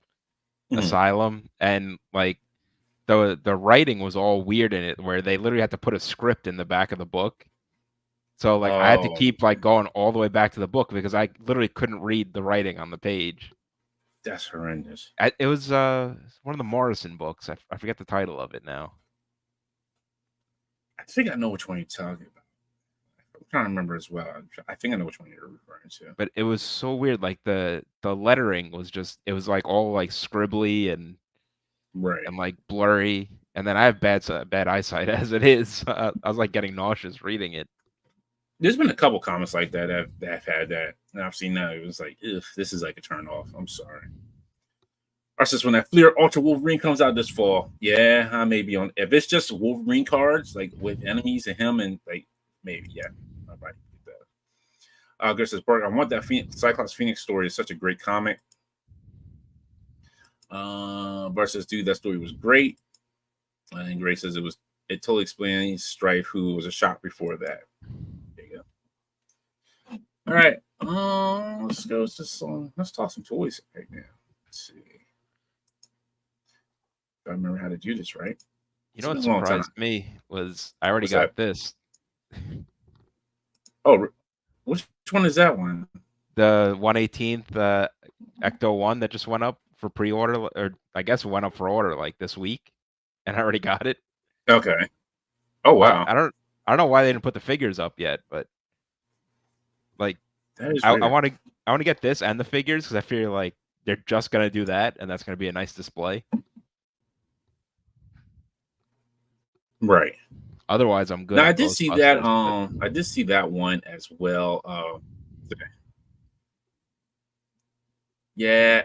Asylum, and like the writing was all weird in it, where they literally had to put a script in the back of the book. So like I had to keep like going all the way back to the book because I literally couldn't read the writing on the page. That's horrendous. It was one of the Morrison books. I forget the title of it now. I think I know which one you're talking about. I'm trying to remember as well. I think I know which one you're referring to. But it was so weird. Like the lettering was just, it was like all like scribbly and right and like blurry. And then I have bad eyesight as it is. I was like getting nauseous reading it. There's been a couple comments like that that have had that, and I've seen that. It was like, ugh, this is like a turn off. I'm sorry. Versus when that Fleer Ultra Wolverine comes out this fall, yeah, I may be on. If it's just Wolverine cards like with enemies and him, and like maybe, yeah, I might get that. Grace says, Berg, I want that Cyclops Phoenix story. It's such a great comic. Bart says, dude, that story was great. And Grace says it totally explains Strife, who was a shock before that. There you go. All right. Let's go to some. Let's talk some toys right now. Let's see. I remember how to do this, right? You know what surprised me was I already got this. Oh, which one is that one? The 118th Ecto 1 that just went up for pre-order, or I guess it went up for order like this week, and I already got it. Okay. Oh wow. I don't know why they didn't put the figures up yet, but like I want to get this and the figures because I feel like they're just gonna do that, and that's gonna be a nice display. Right. Otherwise, I'm good. Now I did see that. I did see that one as well. Yeah,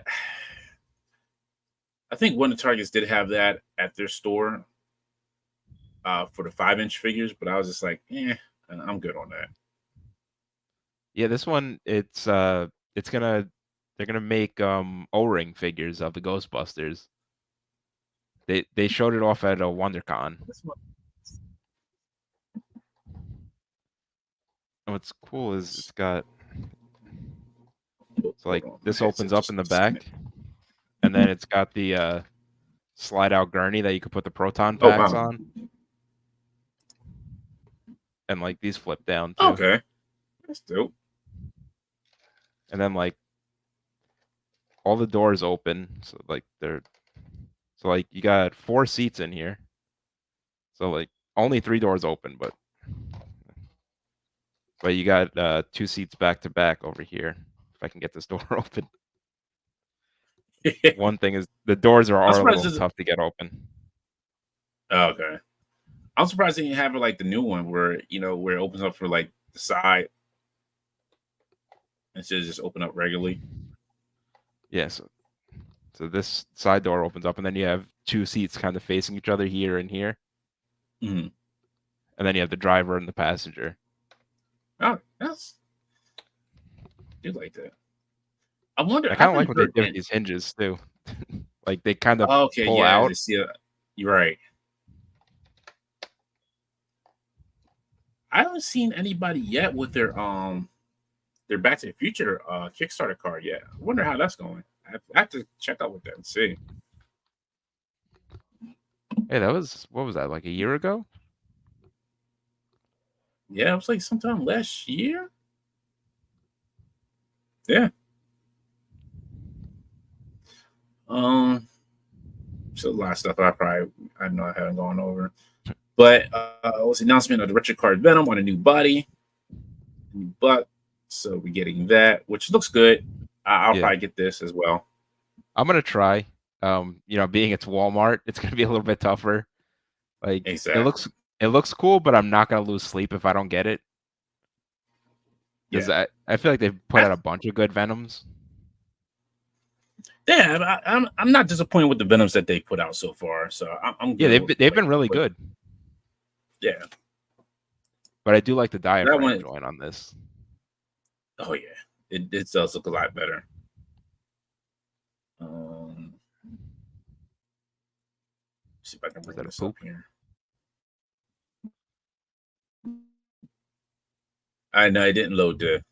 I think one of the Targets did have that at their store for the 5-inch figures, but I was just like, I'm good on that. Yeah, this one they're gonna make O-ring figures of the Ghostbusters. They showed it off at a WonderCon. And what's cool is it's got like this opens up in the back, and then it's got the slide out gurney that you could put the proton packs on, and like these flip down too. Okay, that's dope. And then like all the doors open, so like you got 4 seats in here. So like only 3 doors open, but you got 2 seats back to back over here. If I can get this door open. One thing is the doors are a little tough to get open. Okay. I'm surprised they didn't have like the new one where it opens up for like the side instead of just open up regularly. Yeah, so this side door opens up, and then you have 2 seats kind of facing each other here and here. Mm-hmm. and then you have the driver and the passenger. Oh, that's do like that. I wonder. I I kind of like haven't what they heard. did with these hinges too. Like they kind of Okay, pull yeah, out. I see. You're right. I haven't seen anybody yet with their Back to the Future Kickstarter card yet. I wonder how that's going. I have to check out with that and see. Hey, that was what was that, like a year ago? Yeah, it was like sometime last year. Yeah. So a lot of stuff I know I haven't gone over, but it was the announcement of the Richard Card Venom on a new body, new butt. So we're getting that, which looks good. I'll Yeah, probably get this as well. I'm gonna try. Being it's Walmart, it's gonna be a little bit tougher. Like Exactly. it looks cool, but I'm not gonna lose sleep if I don't get it because Yeah. I feel like they've put I, out a bunch of good Venoms. yeah. I'm not disappointed with the Venoms that they put out so far. So I'm Yeah, good with they've been really what. good, Yeah. but I do like the That diaphragm one. joint on this. Oh yeah. It does look a lot better. See if I can Is bring that a this up poop? here. I know I didn't load the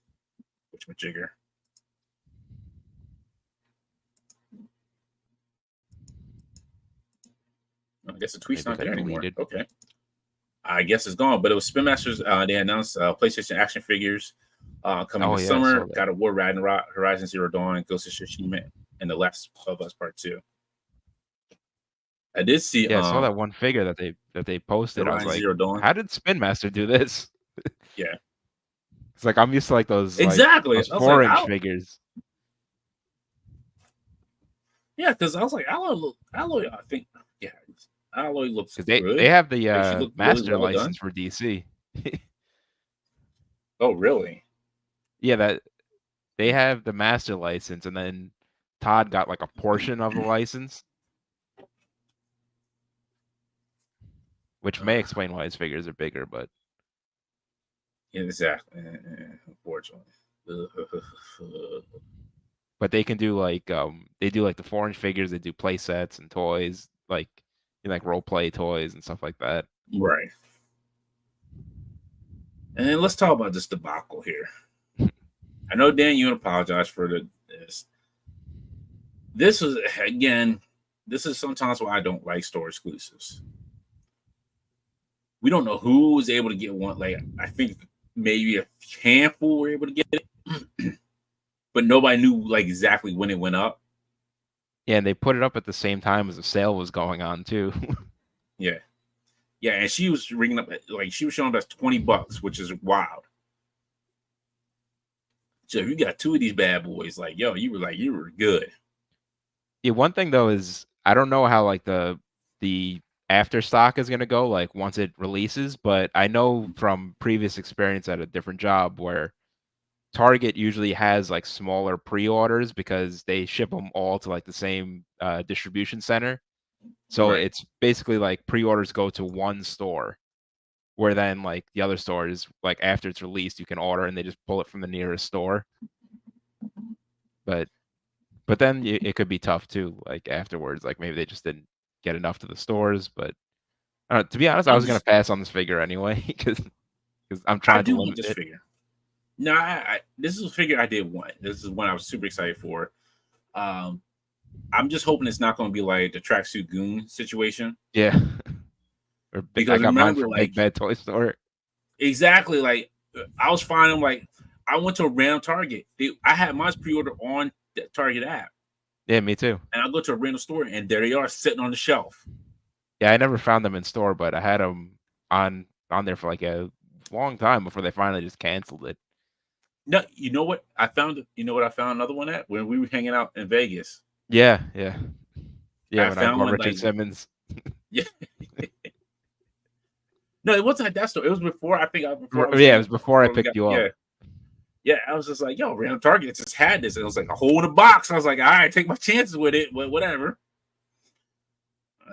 whatchamajigger. I guess the tweet's Maybe it not there got anymore. deleted. Okay. I guess it's gone, but it was Spin Masters. They announced PlayStation action figures coming Oh this yeah, I summer. saw that. God of War, Ragnarok, Horizon Zero Dawn, Ghost of Tsushima, and The Last of Us Part 2. I did see Yeah, I saw that one figure that they posted. I was Horizon like, Zero Dawn. how did Spin Master do this? Yeah, It's like I'm used to like exactly. those I was like, 4-inch figures. yeah, because I was like, Alloy, I think, yeah, Alloy looks Because they good. have the Like she looked really master well done. license for DC. Oh, really? Yeah, that they have the master license, and then Todd got like a portion of the license, which may Uh, explain why his figures are bigger. But exactly. Unfortunately. they can do they do like the 4-inch figures. They do play sets and toys, like role play toys and stuff like that. Right. And then let's talk about this debacle here. I know, Dan, you apologize for this. This was again. This is sometimes why I don't like store exclusives. We don't know who was able to get one. Like I think maybe a handful were able to get it, but nobody knew like exactly when it went up. Yeah, and they put it up at the same time as the sale was going on too. Yeah, yeah, and she was ringing up like she was showing us $20, which is wild. So if you got two of these bad boys, like yo, you were good. Yeah, one thing though is I don't know how like the after stock is gonna go like once it releases, but I know from previous experience at a different job where Target usually has like smaller pre-orders because they ship them all to like the same distribution center. So Right, it's basically like pre-orders go to one store, where then like the other stores, like after it's released, you can order and they just pull it from the nearest store. But then it could be tough too, like afterwards. Like maybe they just didn't get enough to the stores. But to be honest, I I'm was gonna just pass on this figure anyway because I'm I trying to do want limit this it. figure. No, this is a figure I did want. This is one I was super excited for. Um, I'm just hoping it's not going to be like the tracksuit goon situation Yeah, I because got mine remember, from like Big Bad Toy Store. exactly, like I was finding like I went to a random Target. I had mine pre-order on the Target app, Yeah, me too. and I go to a random store, and there they are sitting on the shelf. Yeah, I never found them in store, but I had them on there for like a long time before they finally just canceled it. No, you know what I found? You know what I found another one at when we were hanging out in Vegas. Yeah, yeah, yeah. I When I found bought one Richard like Simmons. yeah. No, it wasn't at that store. It was before. I think before I was Yeah, it hanging was before I before we got picked you up. yeah. Yeah, I was just like, yo, random Target just had this. And it was like a hole in the box. I was like, all right, take my chances with it, but whatever.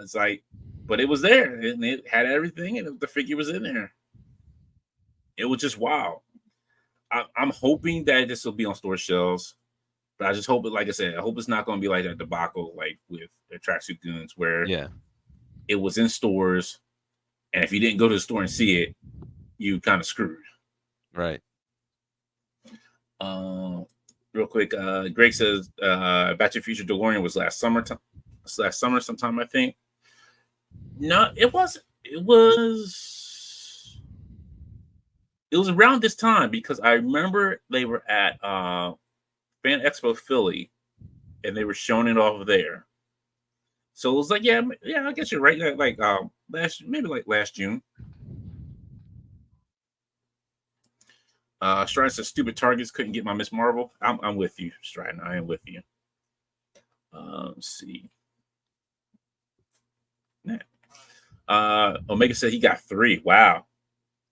It's like, but it was there and it had everything and the figure was in there. It was just wild. I'm hoping that this will be on store shelves, but I just hope it, like I said, I hope it's not going to be like a debacle like with the Tracksuit Goons, where Yeah. it was in stores, and if you didn't go to the store and see it, you kind of screwed. Right. Real quick, Greg says Back to the Future DeLorean was last summer sometime, I think. No, it wasn't. It was around this time because I remember they were at Fan Expo Philly and they were showing it off there. So it was like, yeah, I guess you're right. Like last June. Stratton says stupid targets couldn't get my Miss Marvel. I'm with you, Stratton. I am with you. Let's see. Omega said he got 3. Wow.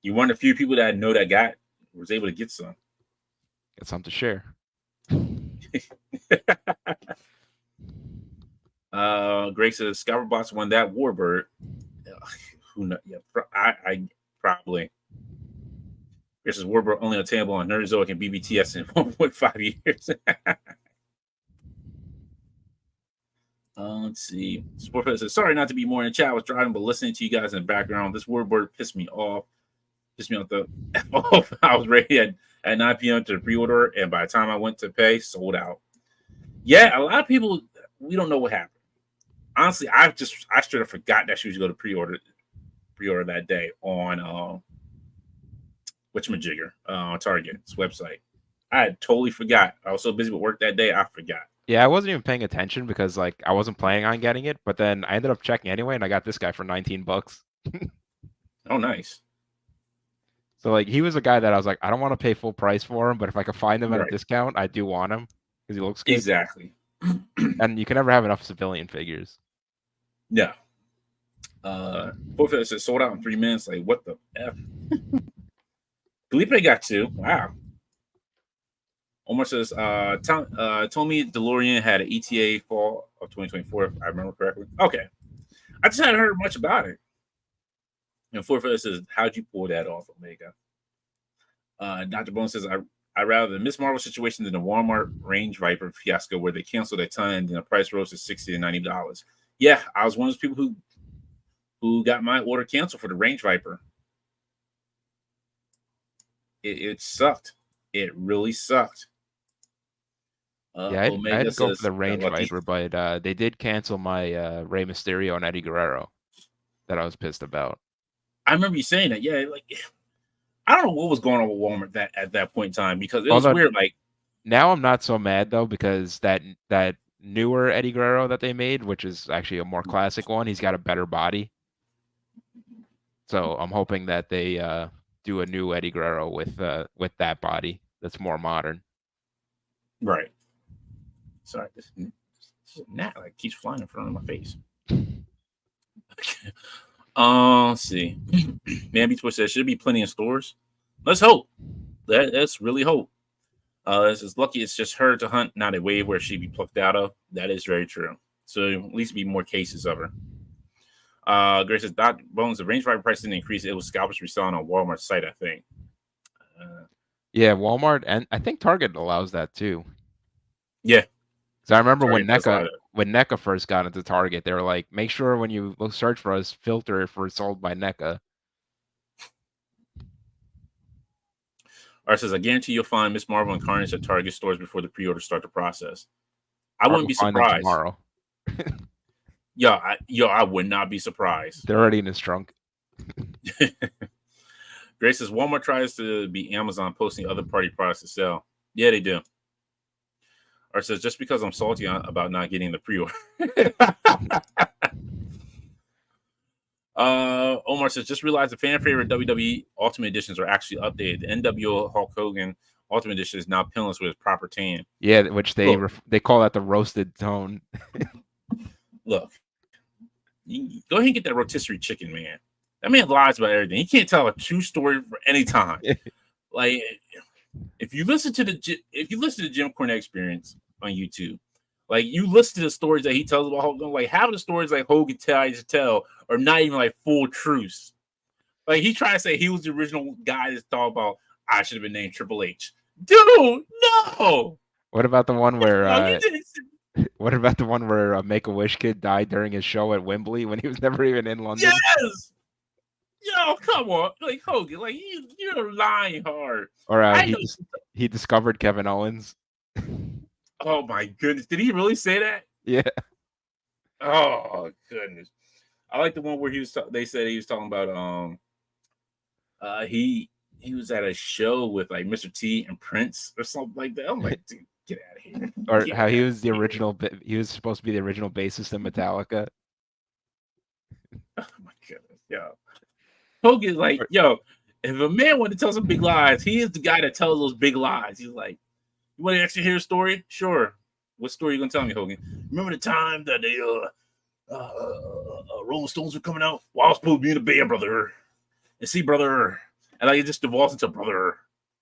You one of the few people that I know that was able to get some. Got something to share. Greg says Scalperbots won that Warbird. Who knows? Yeah, I probably. This is Warbird only attainable on Nerdzoic and BBTS in 1.5 years. Let's see. Sportfest says, sorry not to be more in the chat. I was driving, but listening to you guys in the background. This Warbird pissed me off. I was ready at 9 p.m. to pre-order, and by the time I went to pay, sold out. Yeah, a lot of people, we don't know what happened. Honestly, I straight up forgot that she was going to pre-order that day on whatchamajigger, Target's website. I had totally forgot. I was so busy with work that day, I forgot. Yeah, I wasn't even paying attention because like I wasn't planning on getting it, but then I ended up checking anyway, and I got this guy for $19. Oh, nice. So like he was a guy that I was like, I don't want to pay full price for him, but if I could find him at a Right. discount, I do want him because he looks good. Exactly. And you can never have enough civilian figures. Yeah. Forfeit says sold out in 3 minutes. Like, what the F? Felipe got 2. Wow. Omar says, told me DeLorean had an ETA fall of 2024, if I remember correctly. Okay. I just hadn't heard much about it. And Forfeit says, how'd you pull that off, Omega? Dr. Bone says, I rather the Miss Marvel situation than the Walmart Range Viper fiasco where they canceled a ton and the price rose to $60 to $90. Yeah, I was one of those people who got my order canceled for the Range Viper. It sucked. It really sucked. Yeah, I had to go for the Range Viper, but they did cancel my Rey Mysterio and Eddie Guerrero that I was pissed about. I remember you saying that. Yeah, like I don't know what was going on with Walmart at that point in time because it was weird. Like now I'm not so mad though because that newer Eddie Guerrero that they made, which is actually a more classic one, he's got a better body. So I'm hoping that they do a new Eddie Guerrero with that body that's more modern. Right. Sorry, this gnat like keeps flying in front of my face. Let's see. Man Beats Boy says should be plenty in stores. Let's hope. Let's really hope. This is lucky it's just her to hunt, not a wave where she'd be plucked out of. That is very true. So at least be more cases of her. Grace says Dr. Bones, the Range Rider price didn't increase. It was scalpers reselling on Walmart's site, I think. Yeah, Walmart and I think Target allows that too. Yeah. So I remember when NECA first got into Target, they were like, make sure when you search for us, filter it for sold by NECA. Art says, I guarantee you'll find Miss Marvel and Carnage at Target stores before the pre-order start the process. I wouldn't be surprised. Tomorrow. I would not be surprised. They're already in his trunk. Grace says, Walmart tries to be Amazon posting other party products to sell. Yeah, they do. Art says, just because I'm salty about not getting the pre-order. Omar says, just realized the fan favorite WWE Ultimate Editions are actually updated. The NWO Hulk Hogan Ultimate Edition is now pinless with proper tan. Yeah, which they call that the roasted tone. Look, go ahead and get that rotisserie chicken, man. That man lies about everything. He can't tell a true story for any time. Like, if you listen to Jim Cornette Experience on YouTube, like you listen to the stories that he tells about Hogan, like half of the stories like Hogan tries to tell are not even like full truths. Like he tried to say he was the original guy that's talking about I should have been named Triple H. Dude, no. What about the one where No, you didn't. what about the one where a Make-A-Wish kid died during his show at Wembley when he was never even in London? Yes. Yo, come on. Like Hogan, like you're lying hard. Or I know. he discovered Kevin Owens. Oh my goodness. Did he really say that? Yeah. Oh goodness. I like the one where they said he was talking about he was at a show with like Mr. T and Prince or something like that. I'm like, dude, get out of here. Or Get how he out was the of here. original he was supposed to be the original bassist in Metallica. Oh my goodness, yo. Hogan's like, yo, if a man wanted to tell some big lies, he is the guy that tells those big lies. He's like, you want to actually hear a story? Sure. What story are you gonna tell me, Hogan? Remember the time that the Rolling Stones were coming out? Well, I was supposed to be in a band, brother. And see, brother, and like it just devolves into brother.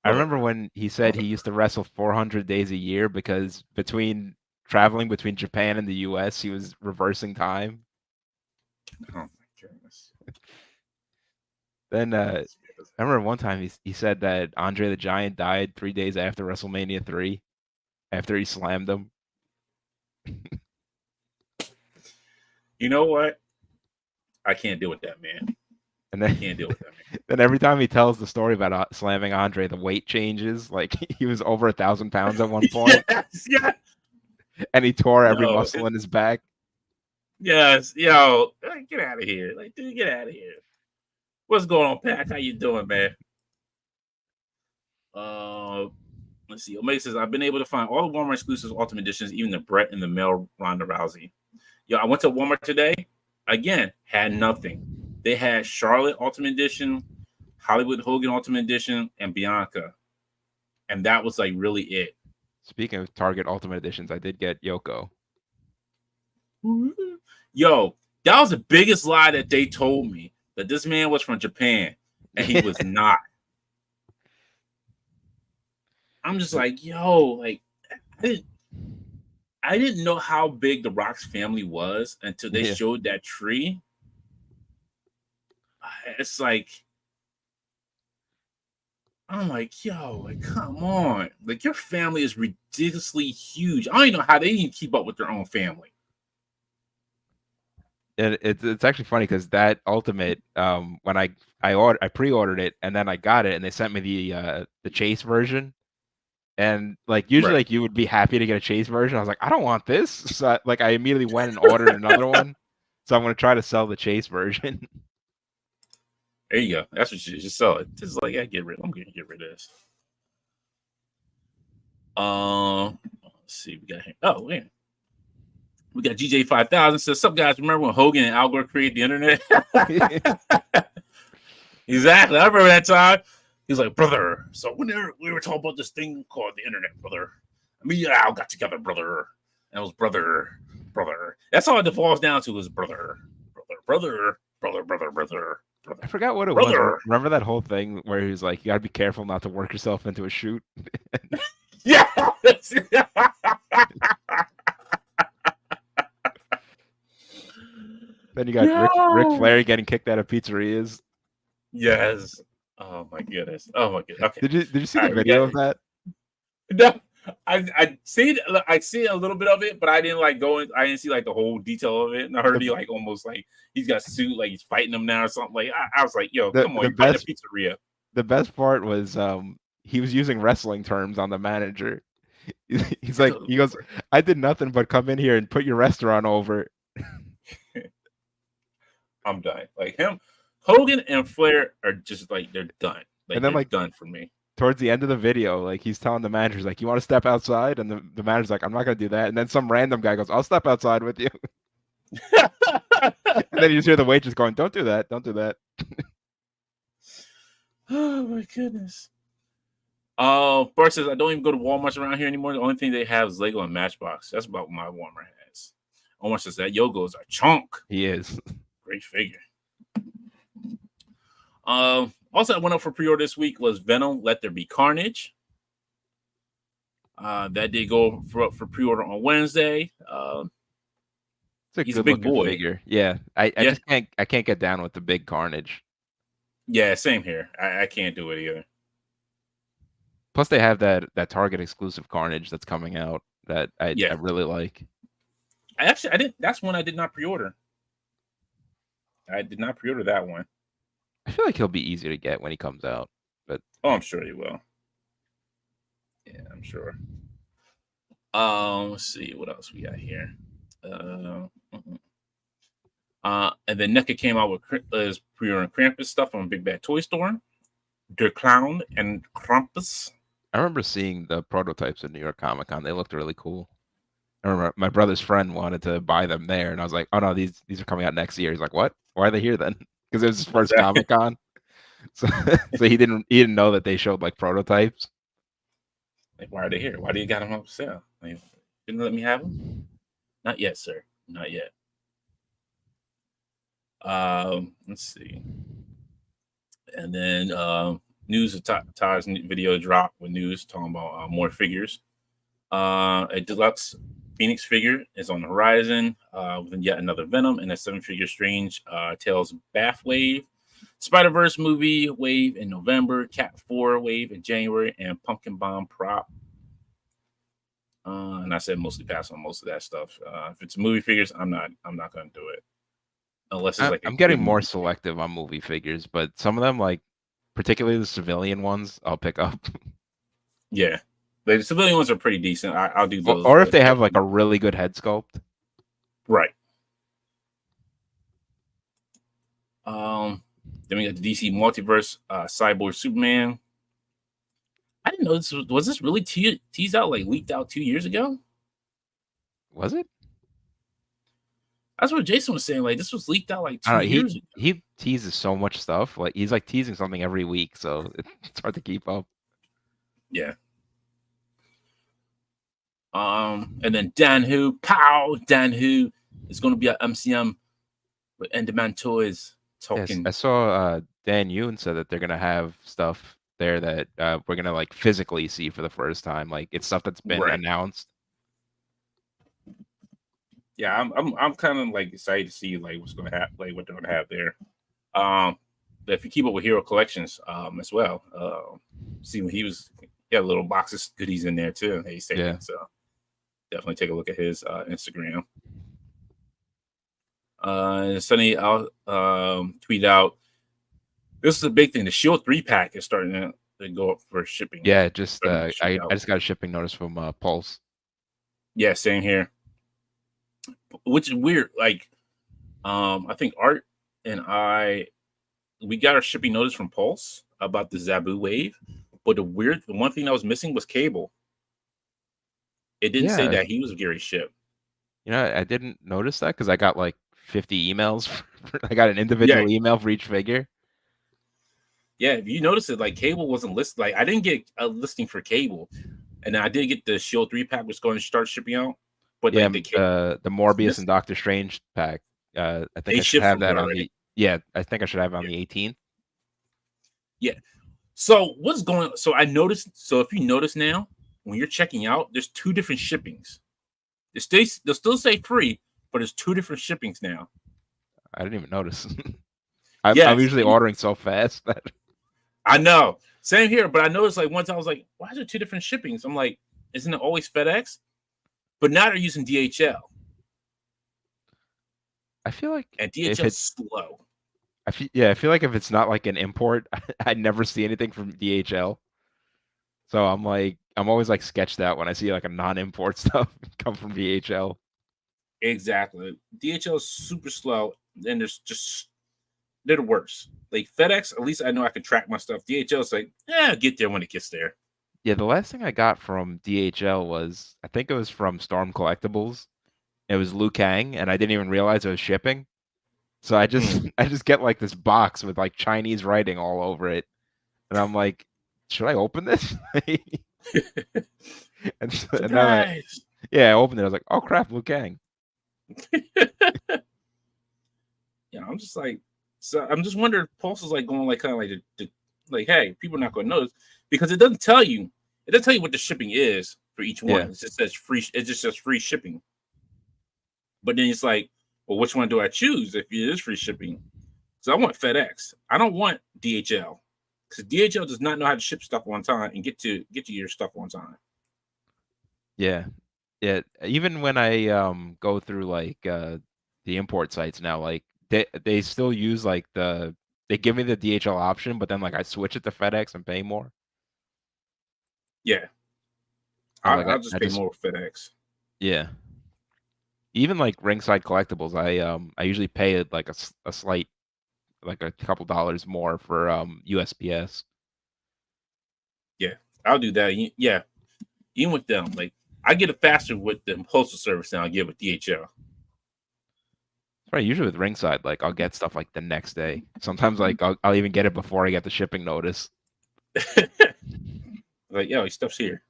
I remember when he said he used to wrestle 400 days a year because between traveling between Japan and the U.S., he was reversing time. Oh my goodness. Then I remember one time he said that Andre the Giant died 3 days after WrestleMania 3, after he slammed him. You know what? I can't deal with that, man. And then I can't deal with that, man. Then every time he tells the story about slamming Andre, the weight changes. Like he was over 1,000 pounds at one point. Yes, yeah. And he tore every muscle in his back. Yes, yo, get out of here. Like, dude, get out of here. What's going on, Pac? How you doing, man? Let's see. Omega says, I've been able to find all the Walmart exclusives, Ultimate Editions, even the Brett and the male Ronda Rousey. Yo, I went to Walmart today. Again, had nothing. They had Charlotte Ultimate Edition, Hollywood Hogan Ultimate Edition, and Bianca. And that was like really it. Speaking of Target Ultimate Editions, I did get Yoko. Yo, that was the biggest lie that they told me, that this man was from Japan, and he was not. I'm just like, yo, like I didn't know how big the Rock's family was until they showed that tree. It's like, I'm like, yo, like, come on. Like, your family is ridiculously huge. I don't even know how they even keep up with their own family. And it's actually funny because that Ultimate, when I pre-ordered it and then I got it and they sent me the Chase version. And like usually like you would be happy to get a Chase version. I was like, I don't want this. So I immediately went and ordered another one. So I'm gonna try to sell the Chase version. There you go. That's what you just sell it. Just like, I'm gonna get rid of this. Let's see, we got here. Oh, man. We got GJ 5000 says, "Sup guys? Remember when Hogan and Al Gore created the internet?" Exactly. I remember that time. He's like, brother. So when we were talking about this thing called the internet, brother. Me and Al got together, brother. And it was brother. That's all it devolves down to is brother. I forgot what it was. Remember that whole thing where he was like, "You gotta be careful not to work yourself into a shoot." Yeah. Then you got Ric Flair getting kicked out of pizzerias. Yes. Oh my goodness. Okay. Did you see the video of that? No, I see a little bit of it, but I didn't like go in. I didn't see like the whole detail of it. And I heard he like almost like he's got sued, like he's fighting him now or something. Like I was like, yo, come on, you're fighting a pizzeria. The best part was he was using wrestling terms on the manager. He's like, he goes, "I did nothing but come in here and put your restaurant over." I'm done. Like him, Hogan and Flair are just like they're done. Like, and then like done for me. Towards the end of the video, like he's telling the manager, like, "You want to step outside?" And the manager's like, "I'm not gonna do that." And then some random guy goes, "I'll step outside with you." And then you just hear the waitress going, "Don't do that. Don't do that." Oh my goodness. Bart says, I don't even go to Walmart around here anymore. The only thing they have is Lego and Matchbox. That's about what my Walmart has. Omar says that Yogo's a chunk. He is. Great figure. Also, I went up for pre-order this week was Venom, Let There Be Carnage. That did go for pre-order on Wednesday. It's a good big boy figure. Yeah. I just can't get down with the big Carnage. Yeah, same here. I can't do it either. Plus, they have that Target exclusive Carnage that's coming out that I Yeah, really like. I did. That's one I did not pre-order. I did not pre-order that one. I feel like he'll be easier to get when he comes out, but Oh, I'm sure you will. Yeah, I'm sure. Let's see what else we got here. And then NECA came out with is pre-ordering Krampus stuff on Big Bad Toy Store. Der Clown and Krampus. I remember seeing the prototypes at New York Comic Con. They looked really cool. I remember my brother's friend wanted to buy them there, and I was like, "Oh no, these are coming out next year." He's like, "What? Why are they here then?" Because it was his first Exactly. Comic Con, so so he didn't know that they showed like prototypes. Like, why are they here? Why do you got them on sale? Like, didn't let me have them? Not yet, sir. Not yet. Let's see. And then news of Todd's video drop with news talking about more figures. A deluxe Phoenix figure is on the horizon with yet another Venom and a 7-figure Strange Tales Bath Wave. Spider-Verse movie wave in November, Cat 4 wave in January, and Pumpkin Bomb prop. And I said mostly pass on most of that stuff. If it's movie figures, I'm not gonna do it unless it's like a I'm getting good more movie figure. selective on movie figures, but some of them, like particularly the civilian ones, I'll pick up. Yeah, the civilian ones are pretty decent. I'll do Or, those. or if they have like a Definitely. really good head sculpt. Right. Then we got the DC Multiverse Cyborg Superman. I didn't know this was this really teased out, like leaked out 2 years ago. Was it? That's what Jason was saying. Like this was leaked out like I two don't know. He years ago. he teases so much stuff. Like he's like teasing something every week, so it's hard to keep up. Yeah. And then Dan Who, pow, Dan Who is going to be at MCM with Enderman Toys Yes, talking. I saw Dan Yoon said that they're gonna have stuff there that we're gonna like physically see for the first time. Like it's stuff that's been Right. announced. Yeah, I'm kind of like excited to see like what's going to happen, like what they're going to have there. Um, if you keep up with Hero Collections, as well, see when he had little boxes goodies in there too. He's Yeah. taking, so definitely take a look at his Instagram. Sunny out tweet out. This is a big thing. The Shield 3-pack is starting to go up for shipping. Yeah, just Starting to ship I out. just got a shipping notice from Pulse. Yeah, same here. Which is weird. Like, I think Art and we got our shipping notice from Pulse about the Zabu wave, but the one thing that was missing was Cable. It didn't say Yeah, that he was Gary ship. I didn't notice that because I got like 50 emails. I got an Yeah, individual email for each figure. yeah. If you notice it, like Cable wasn't listed. Like I didn't get a listing for Cable, and I did get the Shield 3-pack was going to start shipping out, but Yeah, like the Cable the was Morbius and missing. Doctor Strange pack. I think They I should shipped have from that there on already. the yeah. I think I should have it on Yeah, the 18th. yeah. So what's going? So I noticed. So if you notice now, when you're checking out, there's two different shippings. They'll still say free, but there's two different shippings now. I didn't even notice. I'm Yes, usually ordering so fast that I know. Same here, but I noticed like once I was like, why is there two different shippings? I'm like, isn't it always FedEx? But now they're using DHL, I feel like and if DHL's it's slow. I feel like if it's not like an import, I never see anything from DHL. So I'm always like sketched out when I see like a non-import stuff come from DHL. Exactly. DHL is super slow. Then there's just they're the worst. Like FedEx, at least I know I can track my stuff. DHL is like, yeah, get there when it gets there. Yeah, the last thing I got from DHL was I think it was from Storm Collectibles. It was Liu Kang, and I didn't even realize it was shipping. So I just Mm. I just get like this box with like Chinese writing all over it, and I'm like, should I open this? And then Surprise! yeah, I opened it. I was like, oh crap, Liu Kang. Yeah, I'm just like, so I'm just wondering. If Pulse is like going like kind of like like, hey, people are not going to notice because it doesn't tell you. It doesn't tell you what the shipping is for each one. Yeah, It just says free. It just says free shipping. But then it's like, well, which one do I choose if it is free shipping? So I want FedEx. I don't want DHL because DHL does not know how to ship stuff on time and get to your stuff on time. Yeah. Yeah. Even when I go through like the import sites now, like they still use like they give me the DHL option, but then like I switch it to FedEx and pay more. Yeah, And like I'll just I pay just more with FedEx. yeah. Even like Ringside Collectibles, I usually pay it like a slight like a couple dollars more for USPS. Yeah, I'll do that. Yeah, even with them, like I get it faster with the postal service than I get with DHL. Right, usually with Ringside, like I'll get stuff like the next day. Sometimes like I'll even get it before I get the shipping notice. Like, yo, your stuff's here.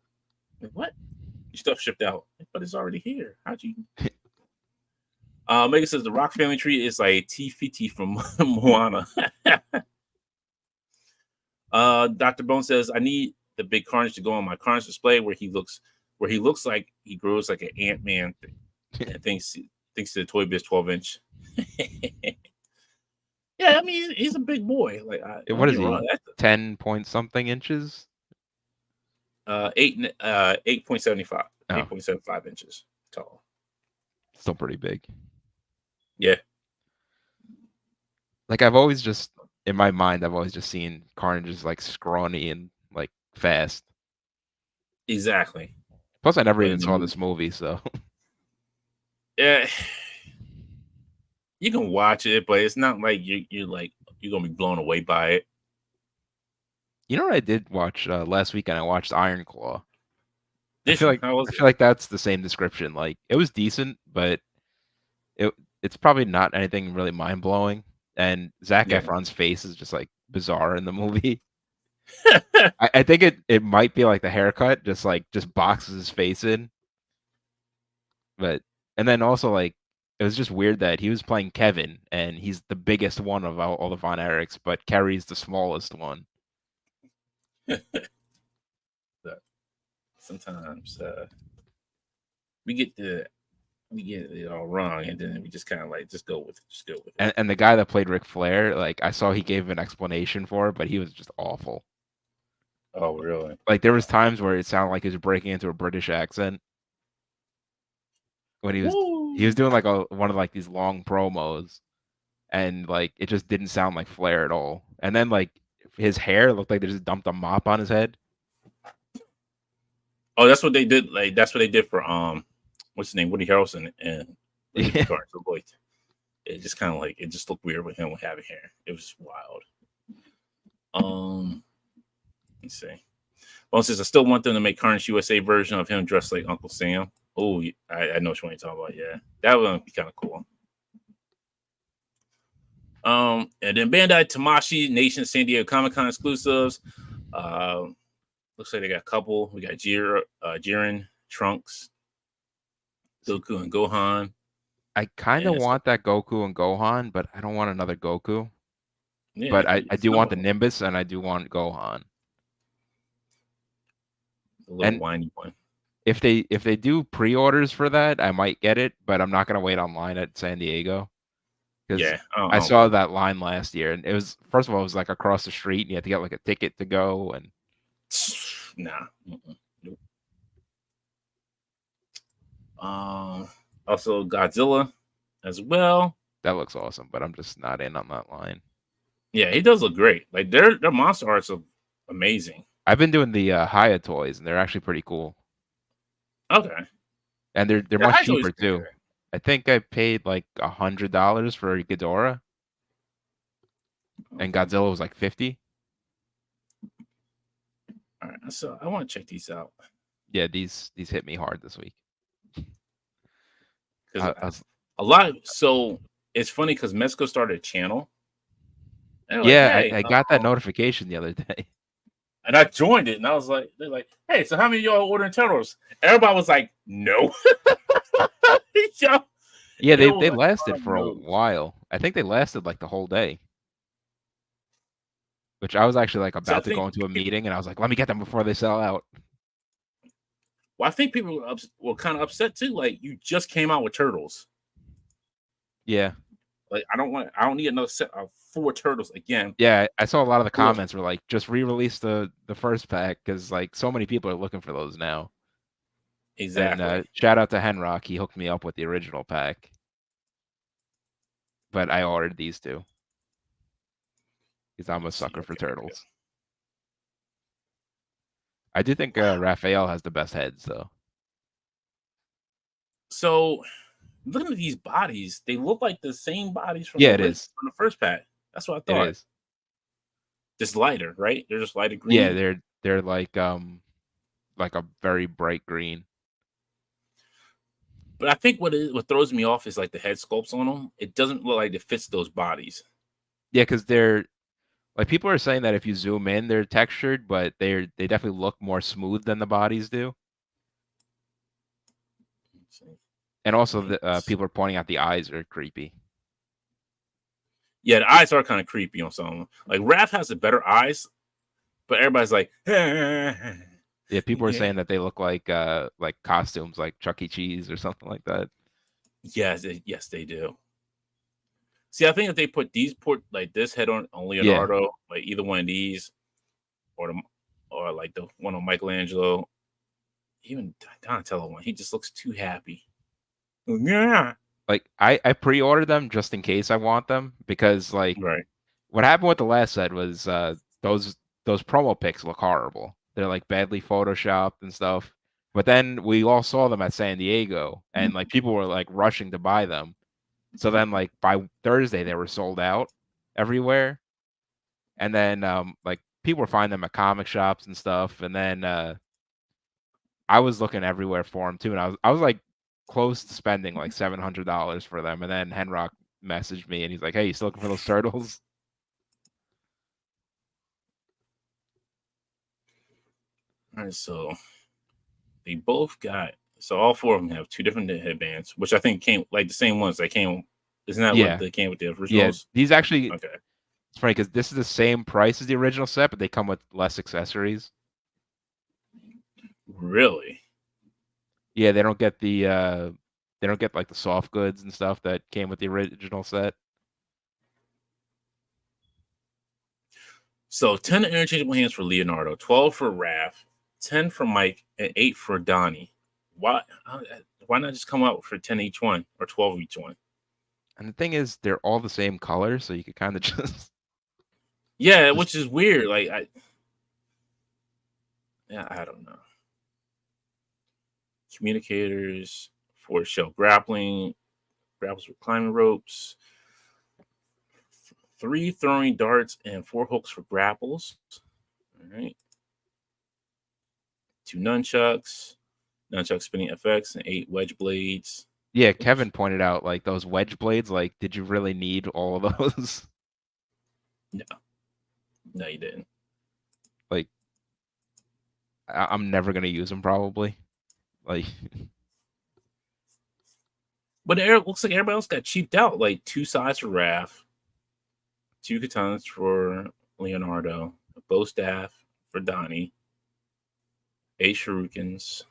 Like, what? Your stuff shipped out, but it's already here. How'd you? Megan says the Rock family tree is like T-Fiti from Moana. Dr. Bone says I need the big Carnage to go on my Carnage display where he looks like he grows like an Ant-Man and thinks the Toy Biz 12-inch. Yeah, I mean he's a big boy. Like don't What is get me he? wrong, that's 10 point something inches? 8.75 Oh, 8.75 inches tall. still pretty big. Yeah, Like I've always just in my mind, I've always just seen Carnage as like scrawny and like fast. exactly. Plus, I never But even in the saw movie, this movie, so yeah, you can watch it, but it's not like you're gonna be blown away by it. you know what I did watch last weekend? I watched Iron Claw. I Did feel you? like How was I it? feel like that's the same description. Like it was decent, but it it's probably not anything really mind blowing. And Zac Yeah. Efron's face is just like bizarre in the movie. I think it might be like the haircut, just boxes his face in. But and then also like it was just weird that he was playing Kevin and he's the biggest one of all the Von Erichs, but Kerry's the smallest one. Sometimes we get the we get it all wrong, and then we just kind of like just go with it. Just go with it. And the guy that played Ric Flair, like I saw he gave an explanation for it, but he was just awful. Oh, really? Like there was times where it sounded like he was breaking into a British accent when he was Woo! doing like one of like these long promos and like it just didn't sound like Flair at all. And then like his hair looked like they just dumped a mop on his head. Oh, that's what they did. Like that's what they did for what's his name, Woody Harrelson, and when he Yeah. became Lloyd. It just kind of like it just looked weird with him with having hair. It was wild. Let's see. Well, says I still want them to make Carnage USA version of him dressed like Uncle Sam. Oh, I know which one you're talking about. Yeah, that would be kind of cool. And then Bandai Tamashii Nation San Diego Comic Con exclusives. Looks like they got a couple. We got Jiren, Trunks, Goku, and Gohan. I kind of And want that Goku and Gohan, but I don't want another Goku. yeah, But I do some want of the them, Nimbus and I do want Gohan. the little And whiny one. if they do pre-orders for that, I might get it, but I'm not gonna wait online at San Diego because Yeah, I I don't saw blame that line last year and it was first of all it was like across the street and you had to get like a ticket to go and you. Nah. Nope. Also Godzilla as well. that looks awesome, but I'm just not in on that line. Yeah, he does look great. Like their monster arts are amazing. I've been doing the Hellotheretoys and they're actually pretty cool. Okay. And they're Yeah, much High's always cheaper pretty too. good. I think I paid like $100 for Ghidorah and Okay. Godzilla was like 50. All right. So I want to check these out Yeah, these hit me hard this week. because I was a lot. So it's funny because Mexico started a channel. And they're like, Yeah, hey, I got that notification the other day. and I joined it, and I was like, they're like, hey, so how many of y'all ordering turtles? Everybody was like, no. Yo, Yeah, it was they like lasted hard for a nose. while. I think they lasted like the whole day, which I was actually like So I about to think go into a people, meeting and I was like, let me get them before they sell out. well, I think people were kind of upset too. Like you just came out with turtles. Yeah. Like I don't need another set of 4 turtles again. Yeah, I saw a lot of the Ugh, comments were like, just re-release the first pack because like so many people are looking for those now. And exactly. shout out to Henrock, he hooked me up with the original pack, but I ordered these two because I'm a Let's see. sucker for Okay, there we go. turtles. I do think Wow. Raphael has the best heads though. So looking at these bodies, they look like the same bodies from Yeah, the it original is. from the first pack. That's what I It thought. is. Just lighter, right? They're just lighter Yeah, green. they're like a very bright green. But I think what throws me off is like the head sculpts on them. It doesn't look like it fits those bodies. Yeah, because they're like people are saying that if you zoom in, they're textured, but they definitely look more smooth than the bodies do. Let's see. And also, the Nice. people are pointing out the eyes are creepy. Yeah, the eyes are kind of creepy on some of them. Like Raph has the better eyes, but everybody's like, yeah, Yeah, people are saying that they look like costumes, like Chuck E. Cheese or something like that. yes, they do. See, I think if they put like this head on Yeah, Leonardo, like either one of these, or the or like the one on Michelangelo, even Donatello one, he just looks too happy. Yeah, like I pre-ordered them just in case I want them because like right. what happened with the last set was those those promo pics look horrible. They're like badly photoshopped and stuff. But then we all saw them at San Diego and like people were like rushing to buy them. So then like by Thursday they were sold out everywhere. And then like people were finding them at comic shops and stuff. And then I was looking everywhere for them too. And I was like close to spending like $700 for them. And then Henrock messaged me and he's like, "Hey, you still looking for those turtles?" All right, so they both got so all 4 of them have 2 different headbands, which I think came like the same ones that came. Isn't that what Yeah. they came with the Yeah. originals? These actually Okay, it's funny because this is the same price as the original set, but they come with less accessories. really? Yeah, they don't get like the soft goods and stuff that came with the original set. So 10 interchangeable hands for Leonardo, 12 for Raph, 10 for Mike, and 8 for Donnie. Why? Why not just come out for 10 each one or 12 each one? And the thing is, they're all the same color, so you could kind of Yeah, just which is weird. Like I don't know. Communicators for shell grappling, grapples with climbing ropes, 3 throwing darts, and 4 hooks for grapples. All right. 2 nunchucks, nunchuck spinning FX, and 8 wedge blades. yeah. Oops. Kevin pointed out like those wedge blades. Like, did you really need all of those? No, no, you didn't. Like, I'm never gonna use them probably. Like, But it looks like everybody else got cheaped out. Like 2 sides for Raph, 2 katanas for Leonardo, a bow staff for Donnie, 8 shurikens.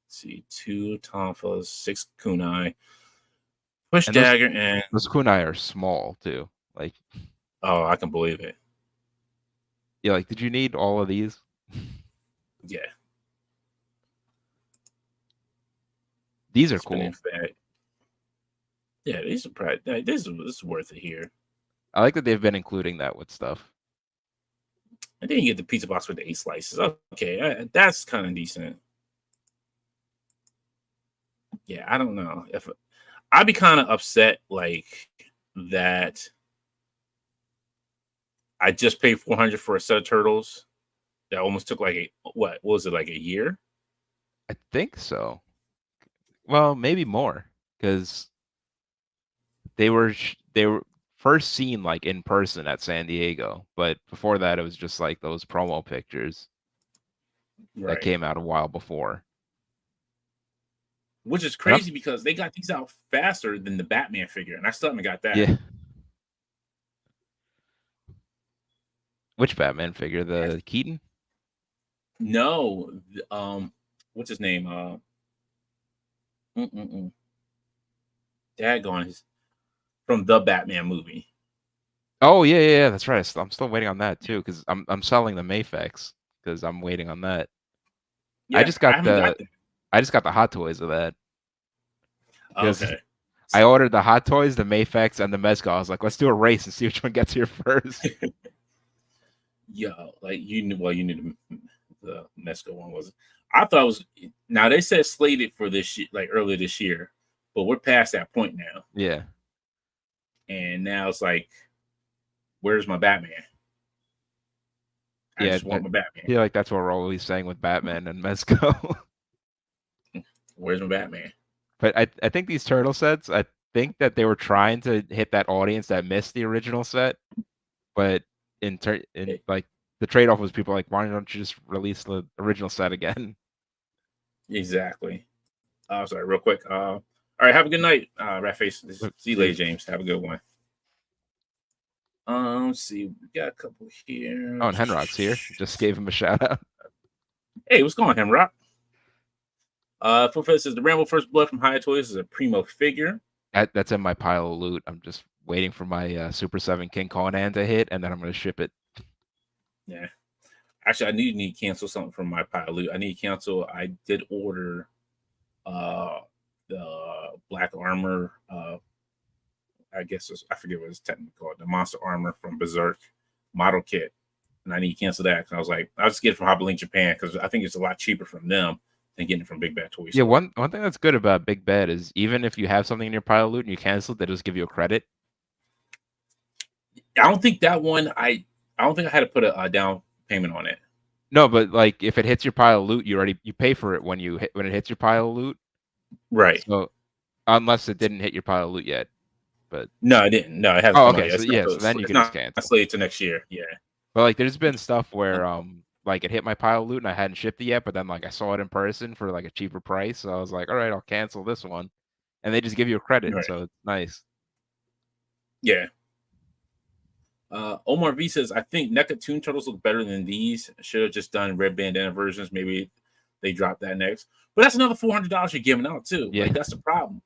Let's see, 2 tonfas, 6 kunai, push and dagger, and those kunai are small too. Like, oh, I can believe it. yeah, like, did you need all of these? Yeah, These are spinning cool. fat. Yeah, these are probably this is worth it here. I like that they've been including that with stuff. And then you get the pizza box with the 8 slices. Okay, that's kind of decent. Yeah, I don't know if I'd be kind of upset like that. I just paid 400 for a set of turtles that almost took like what was it, like a year? I think so. Well, maybe more because they were first seen like in person at San Diego, but before that it was just like those promo pictures that Right. came out a while before. Which is And I'm crazy because they got these out faster than the Batman figure, and I still haven't got that. yeah, which Batman figure? The Keaton? No, what's his name? Mm-mm-mm. Daggone his. from the Batman movie. Oh yeah. That's right. I'm still waiting on that too because I'm selling the Mafex because I'm waiting on that. I Yeah, just I got haven't got the that. I just got the Hot Toys of that because Okay. I ordered the Hot Toys, the Mafex, and the Mezcal. I was like, let's do a race and see which one gets here first. Yeah, like you knew. Well, you knew the Mesco one was. I thought it was. Now they said slated for this year, like earlier this year, but we're past that point now, Yeah. and now it's like, where's my Batman? I Yeah, just want I my Batman. feel like that's what we're always saying with Batman and Mezco. Where's my Batman? But I think these turtle sets, I think that they were trying to hit that audience that missed the original set, but in Eh, like the trade-off was people like, why don't you just release the original set again? Exactly. Sorry, real quick. All right, have a good night, Rat Face. See you See, later, James. Have a good one. Let's see, we got a couple here. oh, and Henrock's here. Just gave him a shout out. Hey, what's going on, Hemrock? Full Fed says the Rambo First Blood from High Toys is a primo figure. That's in my pile of loot. I'm just waiting for my Super 7 King Conan to hit, and then I'm gonna ship it. Yeah. Actually, I need to cancel something from my pile of loot. I need to cancel. I did order uh the black armor. I guess I forget what it's technically called. The monster armor from Berserk model kit, and I need to cancel that because I was like, I'll just get it from Hobby Link Japan because I think it's a lot cheaper from them than getting it from Big Bad Toy Yeah, Store. one thing that's good about Big Bad is even if you have something in your pile of loot and you cancel it, they just give you a credit. I don't think that one. I don't think I had to put a down payment on it. No, but like if it hits your pile of loot, you pay for it when it hits your pile of loot. Right. So unless it didn't hit your pile of loot yet, but No, I didn't. No, it hasn't oh, come out okay, yet. so It's not. yeah, so then you It's could just not cancel. slated to next year. Yeah. But like, there's been stuff where like it hit my pile of loot and I hadn't shipped it yet, but then like I saw it in person for like a cheaper price, so I was like, all right, I'll cancel this one, and they just give you a credit, Right. so it's nice. Yeah. Omar V says, I think NECA Toon Turtles look better than these. Should have just done red bandana versions. Maybe they drop that next. But that's another $400 you're giving out too. Yeah, Like that's the problem.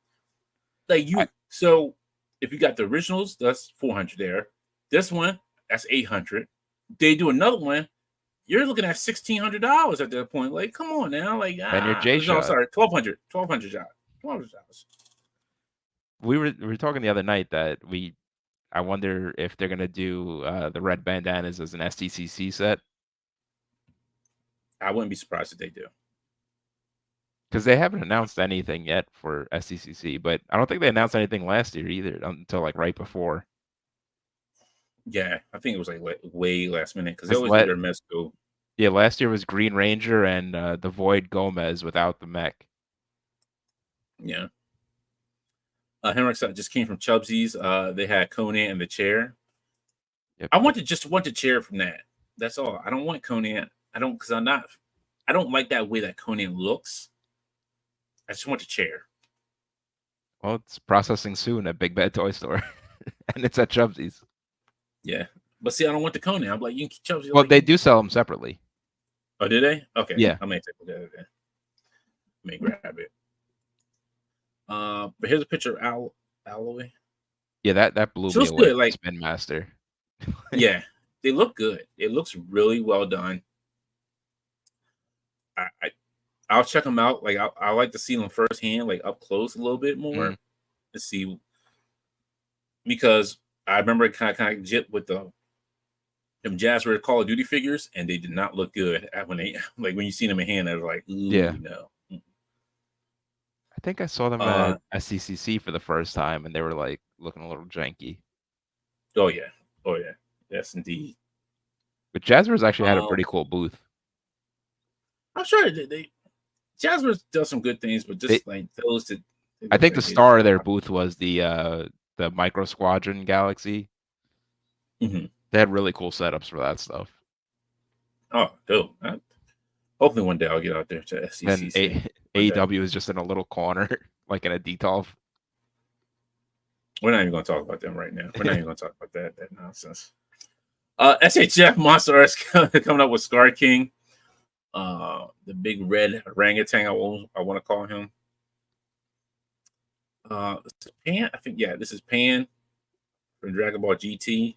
Like I, so if you got the originals, that's 400 there. This one, that's 800. They do another one, you're looking at $1,600 at that point. Like, come on now. Like, and your J no, shot. sorry, $1,200. We were talking the other night that I wonder if they're gonna do the red bandanas as an STCC set I wouldn't be surprised if they do. because they haven't announced anything yet for STCC, but I don't think they announced anything last year either until like right before. Yeah, I think it was like way last minute because they Because always do their mess go. yeah, last year was Green Ranger and the Void Gomez without the mech. Yeah. Henrik just came from Chubsy's. They had Conan and the chair. Yep. I just want the chair from that. That's all. I don't want Conan. I don't because I don't like that way that Conan looks. I just want the chair. Well, it's processing soon at Big Bad Toy Store, and it's at Chubsy's. Yeah, but see, I don't want the Conan. I'm like, you can keep Chubsy. Well, Like, they do sell them separately. oh, did they? Okay, Yeah. I may take a look at it then. May grab it. But here's a picture of Alloy. Yeah, that blew She me looks away. good. Like, Spin Master. yeah, they look good. It looks really well done. I'll check them out. Like, I like to see them firsthand, like up close a little bit more to see because I remember kind of jip with them Jazzware Call of Duty figures, and they did not look good when they like when you see them in hand. I was like, ooh, Yeah. no. I think I saw them at SCCC for the first time, and they were like looking a little janky. Oh yeah, yes indeed. But Jazzware's actually had a pretty cool booth. I'm sure they Jazzware does some good things, but just like those that I think the star of their booth was the Micro Squadron Galaxy. Mm-hmm. They had really cool setups for that stuff. Oh, dope. Hopefully one day I'll get out there to SCCC. And AEW is just in a little corner, like in a detolf. We're not even going to talk about them right now. We're not even going to talk about that nonsense. SHF Monster is coming up with Scar King. The big red orangutan, I want to call him. This is Pan. I think, yeah, this is Pan. from Dragon Ball GT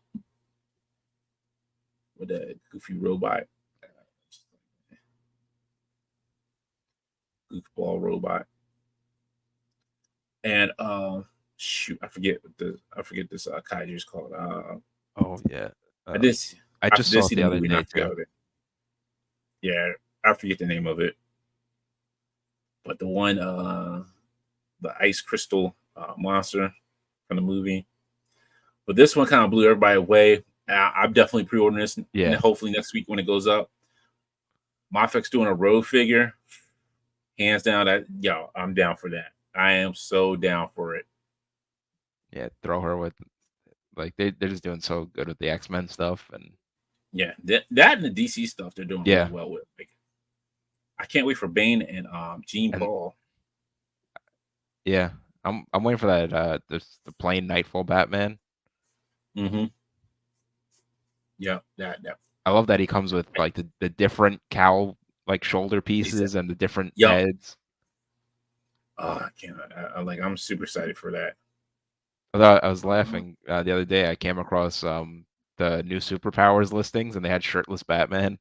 with that goofy robot, goofball robot, and shoot, I forget this kaiju's called. Oh yeah. I Uh, did I I just did saw it see the the other movie and I day forgot too. of it. Yeah, I forget the name of it, but the one the ice crystal monster from the movie. But this one kind of blew everybody away. I'm definitely pre-ordering this, and Yeah. hopefully next week when it goes up. Mafek's doing a road figure, hands down. That yo, I'm down for that. I am so down for it. Yeah. Throw her with like they're just doing so good with the X-Men stuff and Yeah, that and the DC stuff they're doing really yeah. well with. Like, I can't wait for Bane and Jean And Paul. yeah. I'm waiting for that this the plain Nightfall Batman. Mm-hmm. Yeah, that I love that he comes with like the different cowl like shoulder exactly. pieces and the different Yep. heads. I can't. I'm super excited for that. Although I was Um, laughing the other day, I came across the new superpowers listings, and they had shirtless Batman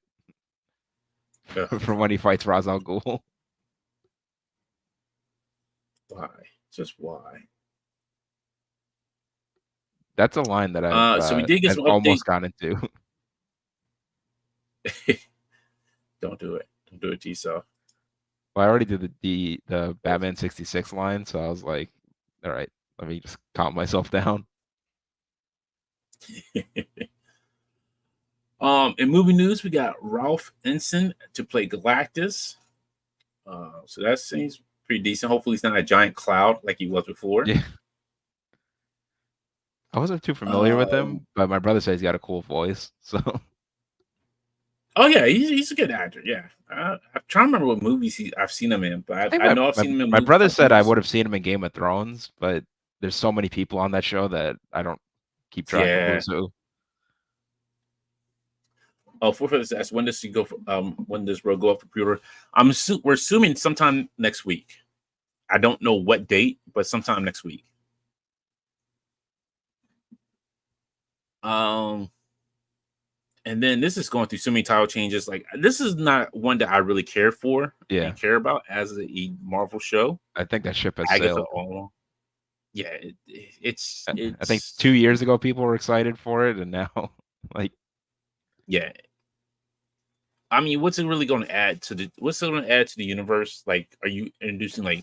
from when he fights Ra's al Ghul. why? Just why? That's a line that I've So we did get some update. almost gone into. Don't do it. Don't do it to yourself. Well, I already did the Batman 66 line, so I was like, all right, let me just calm myself down. In movie news, we got Ralph Ensign to play Galactus. So that seems pretty decent. Hopefully, he's not a giant cloud like he was before. Yeah, I wasn't too familiar with Um, him, but my brother says he's got a cool voice, so oh yeah, he's a good actor. Yeah, I'm trying to remember what movies I've seen him in, I but think I know I've seen him in my brother said I cartoons. would have seen him in Game of Thrones, but there's so many people on that show that I don't keep track of Yeah. who's who. Oh, for that's when does he go? For, when does Rogue go up for pre-order? We're assuming sometime next week. I don't know what date, but sometime next week. Um, and then this is going through so many title changes. Like this is not one that I really care for Yeah, and care about as a Marvel show. I think that ship has Agatha sailed. All. Yeah, it's I think 2 years ago people were excited for it, and now like yeah. I mean, what's it really going to add to the? What's it going to add to the universe? Like, are you introducing like?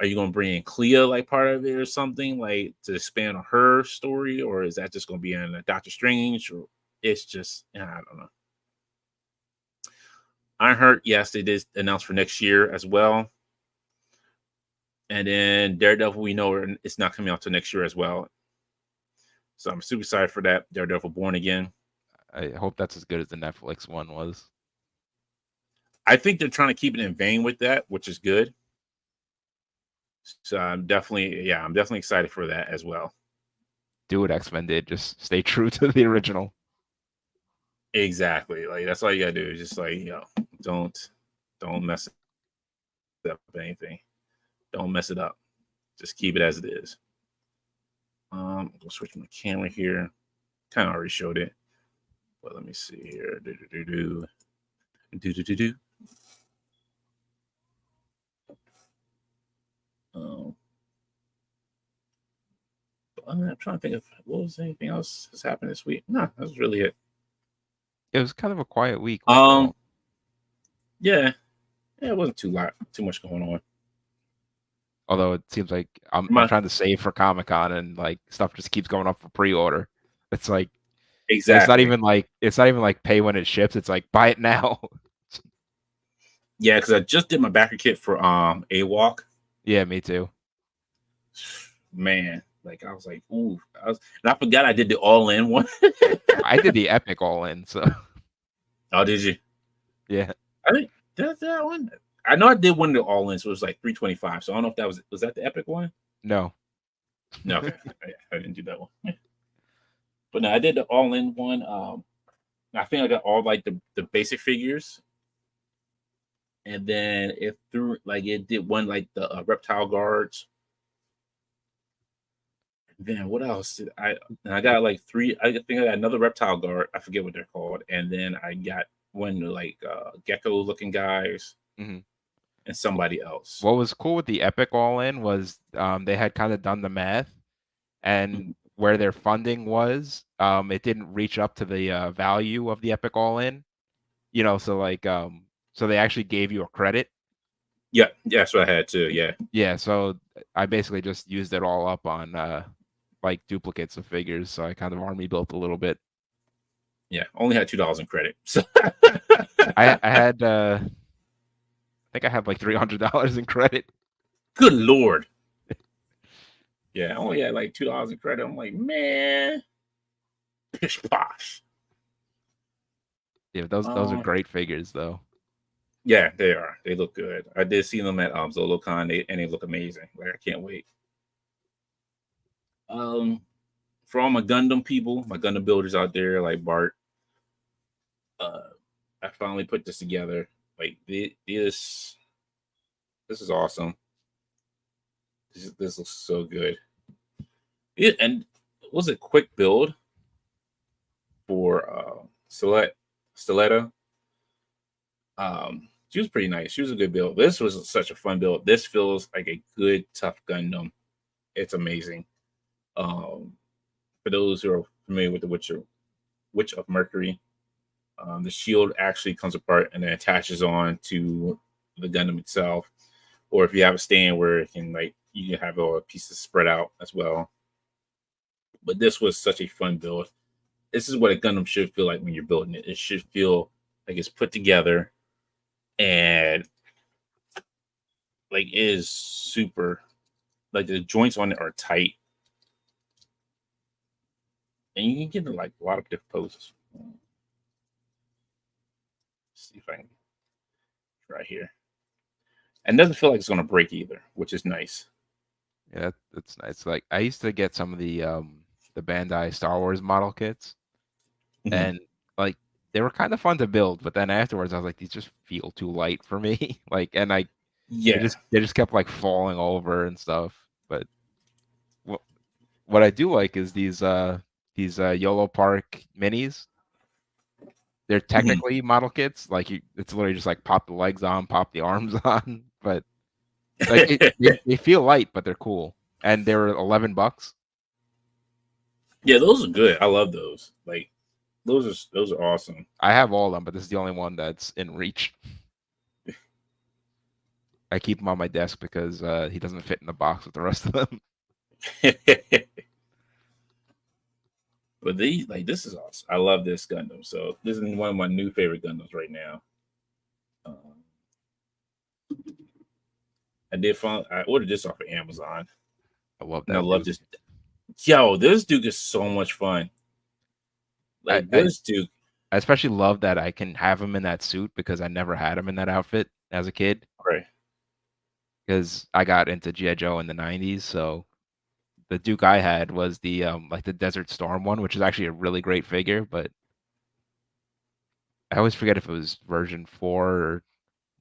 Are you going to bring in Clea like part of it or something like to expand on her story, or is that just going to be in Doctor Strange? Or it's just I don't know. Ironheart, yes, they did announce for next year as well. And then Daredevil, we know it's not coming out till next year as well. So I'm super excited for that. Daredevil Born Again. I hope that's as good as the Netflix one was. I think they're trying to keep it in vein with that, which is good. So I'm definitely excited for that as well. Do what X-Men did, just stay true to the original. Exactly. Like that's all you gotta do is just like, don't mess up anything. Don't mess it up. Just keep it as it is. I'll switch my camera here. Kind of already showed it, but let me see here. Do. Um, I'm trying to think of what was anything else that's happened this week. No, that was really it. It was kind of a quiet week Um, overall. yeah, it wasn't too much going on. Although it seems like I'm My, trying to save for Comic-Con and like stuff just keeps going up for pre-order. It's like exactly. it's not even like pay when it ships. It's like buy it now. Yeah, because I just did my backer kit for a walk. Yeah, me too. Man, like I was like, ooh, and I forgot I did the all in one. I did the Epic all in, so Oh, did you? yeah. I think that one. I know I did one of the all in, so it was like 325. So I don't know if that was that the epic one. No. No, okay, I didn't do that one. But no, I did the all in one. I think I got all like the basic figures, and then it threw like it did one like the reptile guards. Then what else did I? And I got like three. I think I got another reptile guard. I forget what they're called. And then I got one like gecko looking guys Hmm. and somebody else. What was cool with the Epic All In was they had kind of done the math, and Mhm. where their funding was, it didn't reach up to the value of the Epic All In. So like so they actually gave you a credit. Yeah, yeah, that's what I had too. Yeah, Yeah, so I basically just used it all up on like duplicates of figures, so I kind of army built a little bit. yeah. Only had $2 in credit. So I had I think I had like $300 in credit. good lord. Yeah, I only had like $2 in credit. I'm like, man, pish posh. Yeah, those are Um, great figures though. yeah, they are. They look good. I did see them at ZoloCon, and they look amazing. Like I can't wait. Um, for all my Gundam people, my Gundam builders out there, like Bart, uh, I finally put this together. Like this is awesome. This looks so good. It and it was a quick build for Stiletto. She was pretty nice. She was a good build. This was such a fun build. This feels like a good tough Gundam. It's amazing. Um, for those who are familiar with the Witch of Mercury, the shield actually comes apart and then attaches on to the Gundam itself. Or if you have a stand where it can like you can have all the pieces spread out as well. But this was such a fun build. This is what a Gundam should feel like when you're building it. It should feel like it's put together and like it is super. Like the joints on it are tight, and you can get in like a lot of different poses. See if I can try here. And it doesn't feel like it's gonna break either, which is nice. Yeah, that's nice. Like I used to get some of the Bandai Star Wars model kits, Mhm. and like they were kind of fun to build, but then afterwards I was like, these just feel too light for me. Like, and they Yeah. just kept like falling over and stuff. But what what I do like is these YOLO Park minis. They're Mhm. technically model kits. Like it's literally just like pop the legs on, pop the arms on. But like they feel light, but they're cool. And they were $11. Yeah, those are good. I love those. Like those are awesome. I have all of them, but this is the only one that's in reach. I keep him on my desk because he doesn't fit in the box with the rest of them. But these like this is awesome. I love this Gundam. So this is one of my new favorite Gundams right now. Um, I ordered this off of Amazon, I love and I that love Duke. this. Yo, this Duke is so much fun. I, Like I this Duke, I especially love that I can have him in that suit because I never had him in that outfit as a kid right? because I got into G.I. Joe in the 90s. So the Duke I had was the like the Desert Storm one, which is actually a really great figure, but I always forget if it was version 4 or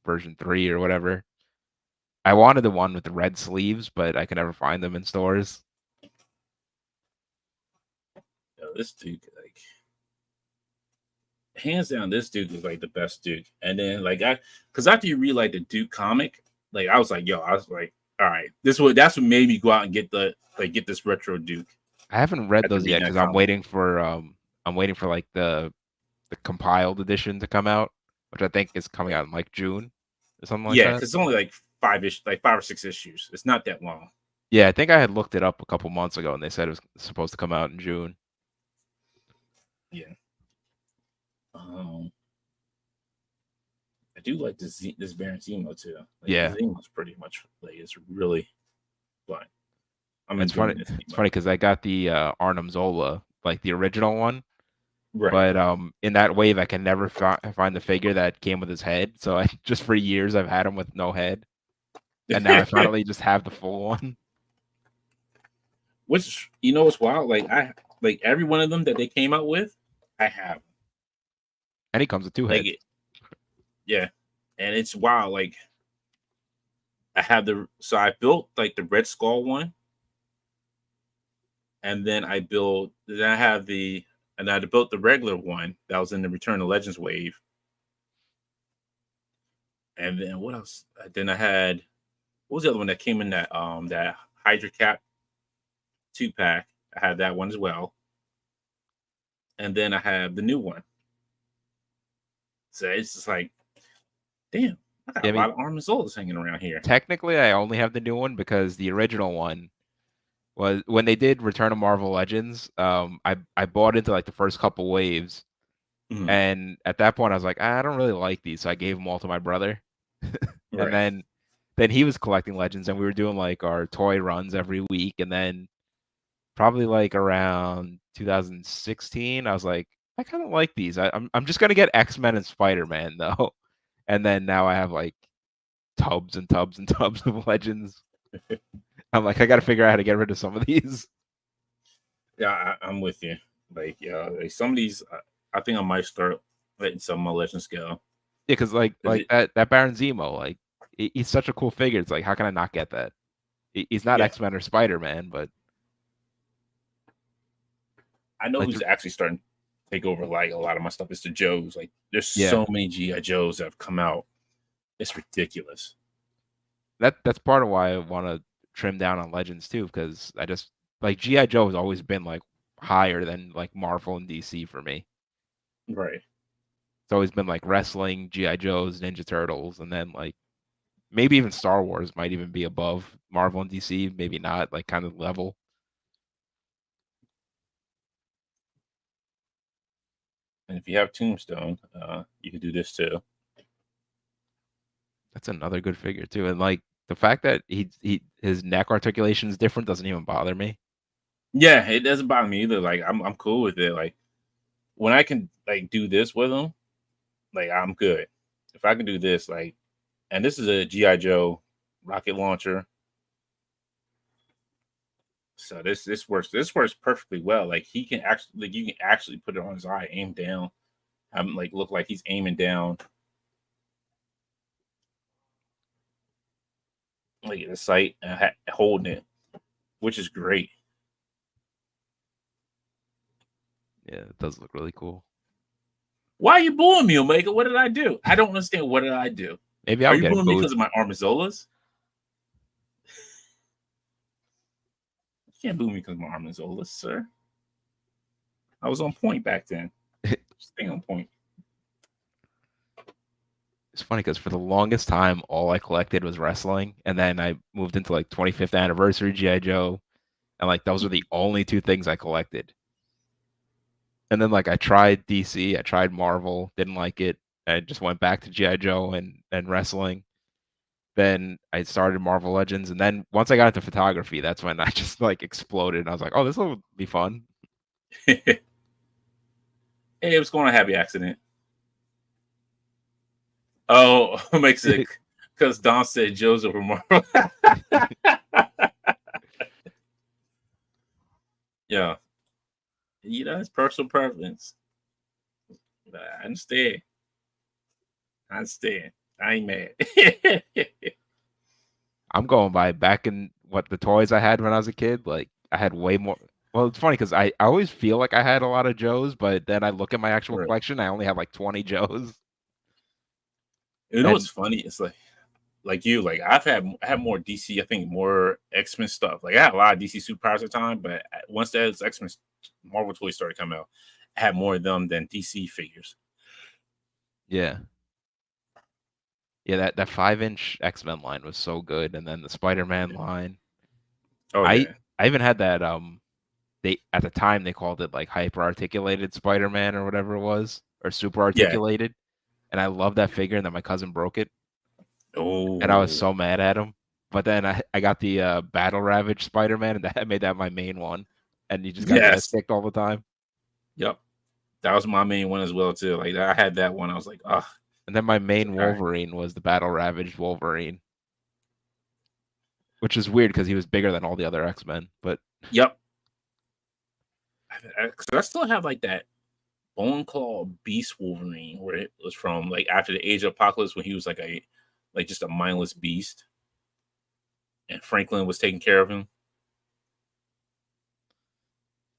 version 3 or whatever. I wanted the one with the red sleeves, but I could never find them in stores. Yo, this Duke, like hands down, this Duke is like the best Duke. And then because after you read like the Duke comic, like I was like, all right, that's what made me go out and get this retro Duke I haven't read after those yet reading because that comic. I'm waiting for like the compiled edition to come out, which I think is coming Right. out in like June or something like Yeah, that. because it's only like 5 or 6 issues. It's not that long. Yeah, I think I had looked it up a couple months ago and they said it was supposed to come out in June. Yeah. I do like this Baron Zemo too. Like Yeah. Zemo's pretty much like it's really fun. I'm It's funny enjoying this it's Zemo. funny because I got the Arnim Zola, like the original one, Right. but in that wave I can never find the figure that came with his head. So I just for years I've had him with no head. And now I finally just have the full one. Which you know what's wild? Like I like every one of them that they came out with, I have. And he comes with two Like heads. it, yeah. And it's wild. Like I have the so I built like the Red Skull one, and then I have and I built the regular one that was in the Return of Legends wave. And then what else? Then I had what was the other one that came in that Hydra Cap 2 pack? I had that one as well. And then I have the new one. So it's just like, damn, I got Yeah, a I lot mean, of Armazolas hanging around here. technically, I only have the new one because the original one was when they did Return of Marvel Legends. I bought into like the first couple waves, Mhm. and at that point, I was like, I don't really like these, so I gave them all to my brother. And Right. then he was collecting legends, and we were doing like our toy runs every week. And then probably like around 2016, I was like, I kind of like these. I'm just gonna get X-Men and Spider-Man though. And then now I have like tubs and tubs and tubs of legends. I'm like, I got to figure out how to get rid of some of these. Yeah, I'm with you. Like, yeah, like some of these, I think I might start letting some of my legends go. Yeah, because like 'Cause it, that Baron Zemo, like he's such a cool figure. It's like, how can I not get that? He's not yeah, X-Men or Spider-Man, but I know like who's actually starting to take over like a lot of my stuff. It's the Joes. Like, there's yeah, so many GI Joes that have come out. It's ridiculous. that's part of why I want to trim down on Legends too, because I just like GI Joe has always been like higher than like Marvel and DC for me. Right. It's always been like wrestling, GI Joes, Ninja Turtles, and then like maybe even Star Wars might even be above Marvel and DC, maybe not, like kind of level. And if you have Tombstone, you can do this too. That's another good figure too. And like the fact that he his neck articulation is different doesn't even bother me. Yeah, it doesn't bother me either. Like, I'm cool with it. Like, when I can like do this with them, like I'm good. If I can do this, like, and this is a GI Joe rocket launcher, so this works perfectly well. Like he can actually like you can actually put it on his eye, aim down, like look like he's aiming down like at the sight and holding it, which is great. Yeah, it does look really cool. Why are you booing me, Omega? What did I do? I don't understand. What did I do? Maybe Are I'm you getting booing me booed. because of my Armazolas? You can't boo me because of my Armazolas, sir. I was on point back then. Stay on point. It's funny because for the longest time, all I collected was wrestling, and then I moved into like 25th anniversary GI Joe, and like those were the only two things I collected. And then like I tried DC, I tried Marvel, didn't like it. I just went back to GI Joe and wrestling. Then I started Marvel Legends, and then once I got into photography, that's when I just like exploded. And I was like, oh, this will be fun. Hey, what's going on? Happy accident. Oh, makes it because Don said Joseph Romero. Yeah, it's personal preference. I understand. I understand. I ain't mad. I'm going by back in what the toys I had when I was a kid. Like I had way more. Well, it's funny because I always feel like I had a lot of Joes, but then I look at my actual Right. collection, I only have like 20 Joes. You know what's And funny? It's like you, like I have more DC. I think more X Men stuff. Like I had a lot of DC superpowers at the time, but once that X Men Marvel toys started coming out, I had more of them than DC figures. yeah, yeah, that 5-inch X-Men line was so good, and then the Spider-Man line. Oh I yeah, I even had that they at the time they called it like hyper articulated Spider-Man or whatever it was, or super yeah. articulated, and I loved that figure, and then my cousin broke it, and I was Oh so mad at him. But then I got the Battle Ravage Spider-Man, and that made that my main one, and you just got your ass yes, kicked all the time. yep. That was my main one as well too. Like I had that one. I was like, oh, And then my so main tired. Wolverine was the Battle Ravaged Wolverine, which is weird because he was bigger than all the other X-Men. But Yep. Because I still have like that Bone Claw Beast Wolverine, where it was from like after the Age of Apocalypse when he was like just a mindless beast, and Franklin was taking care of him.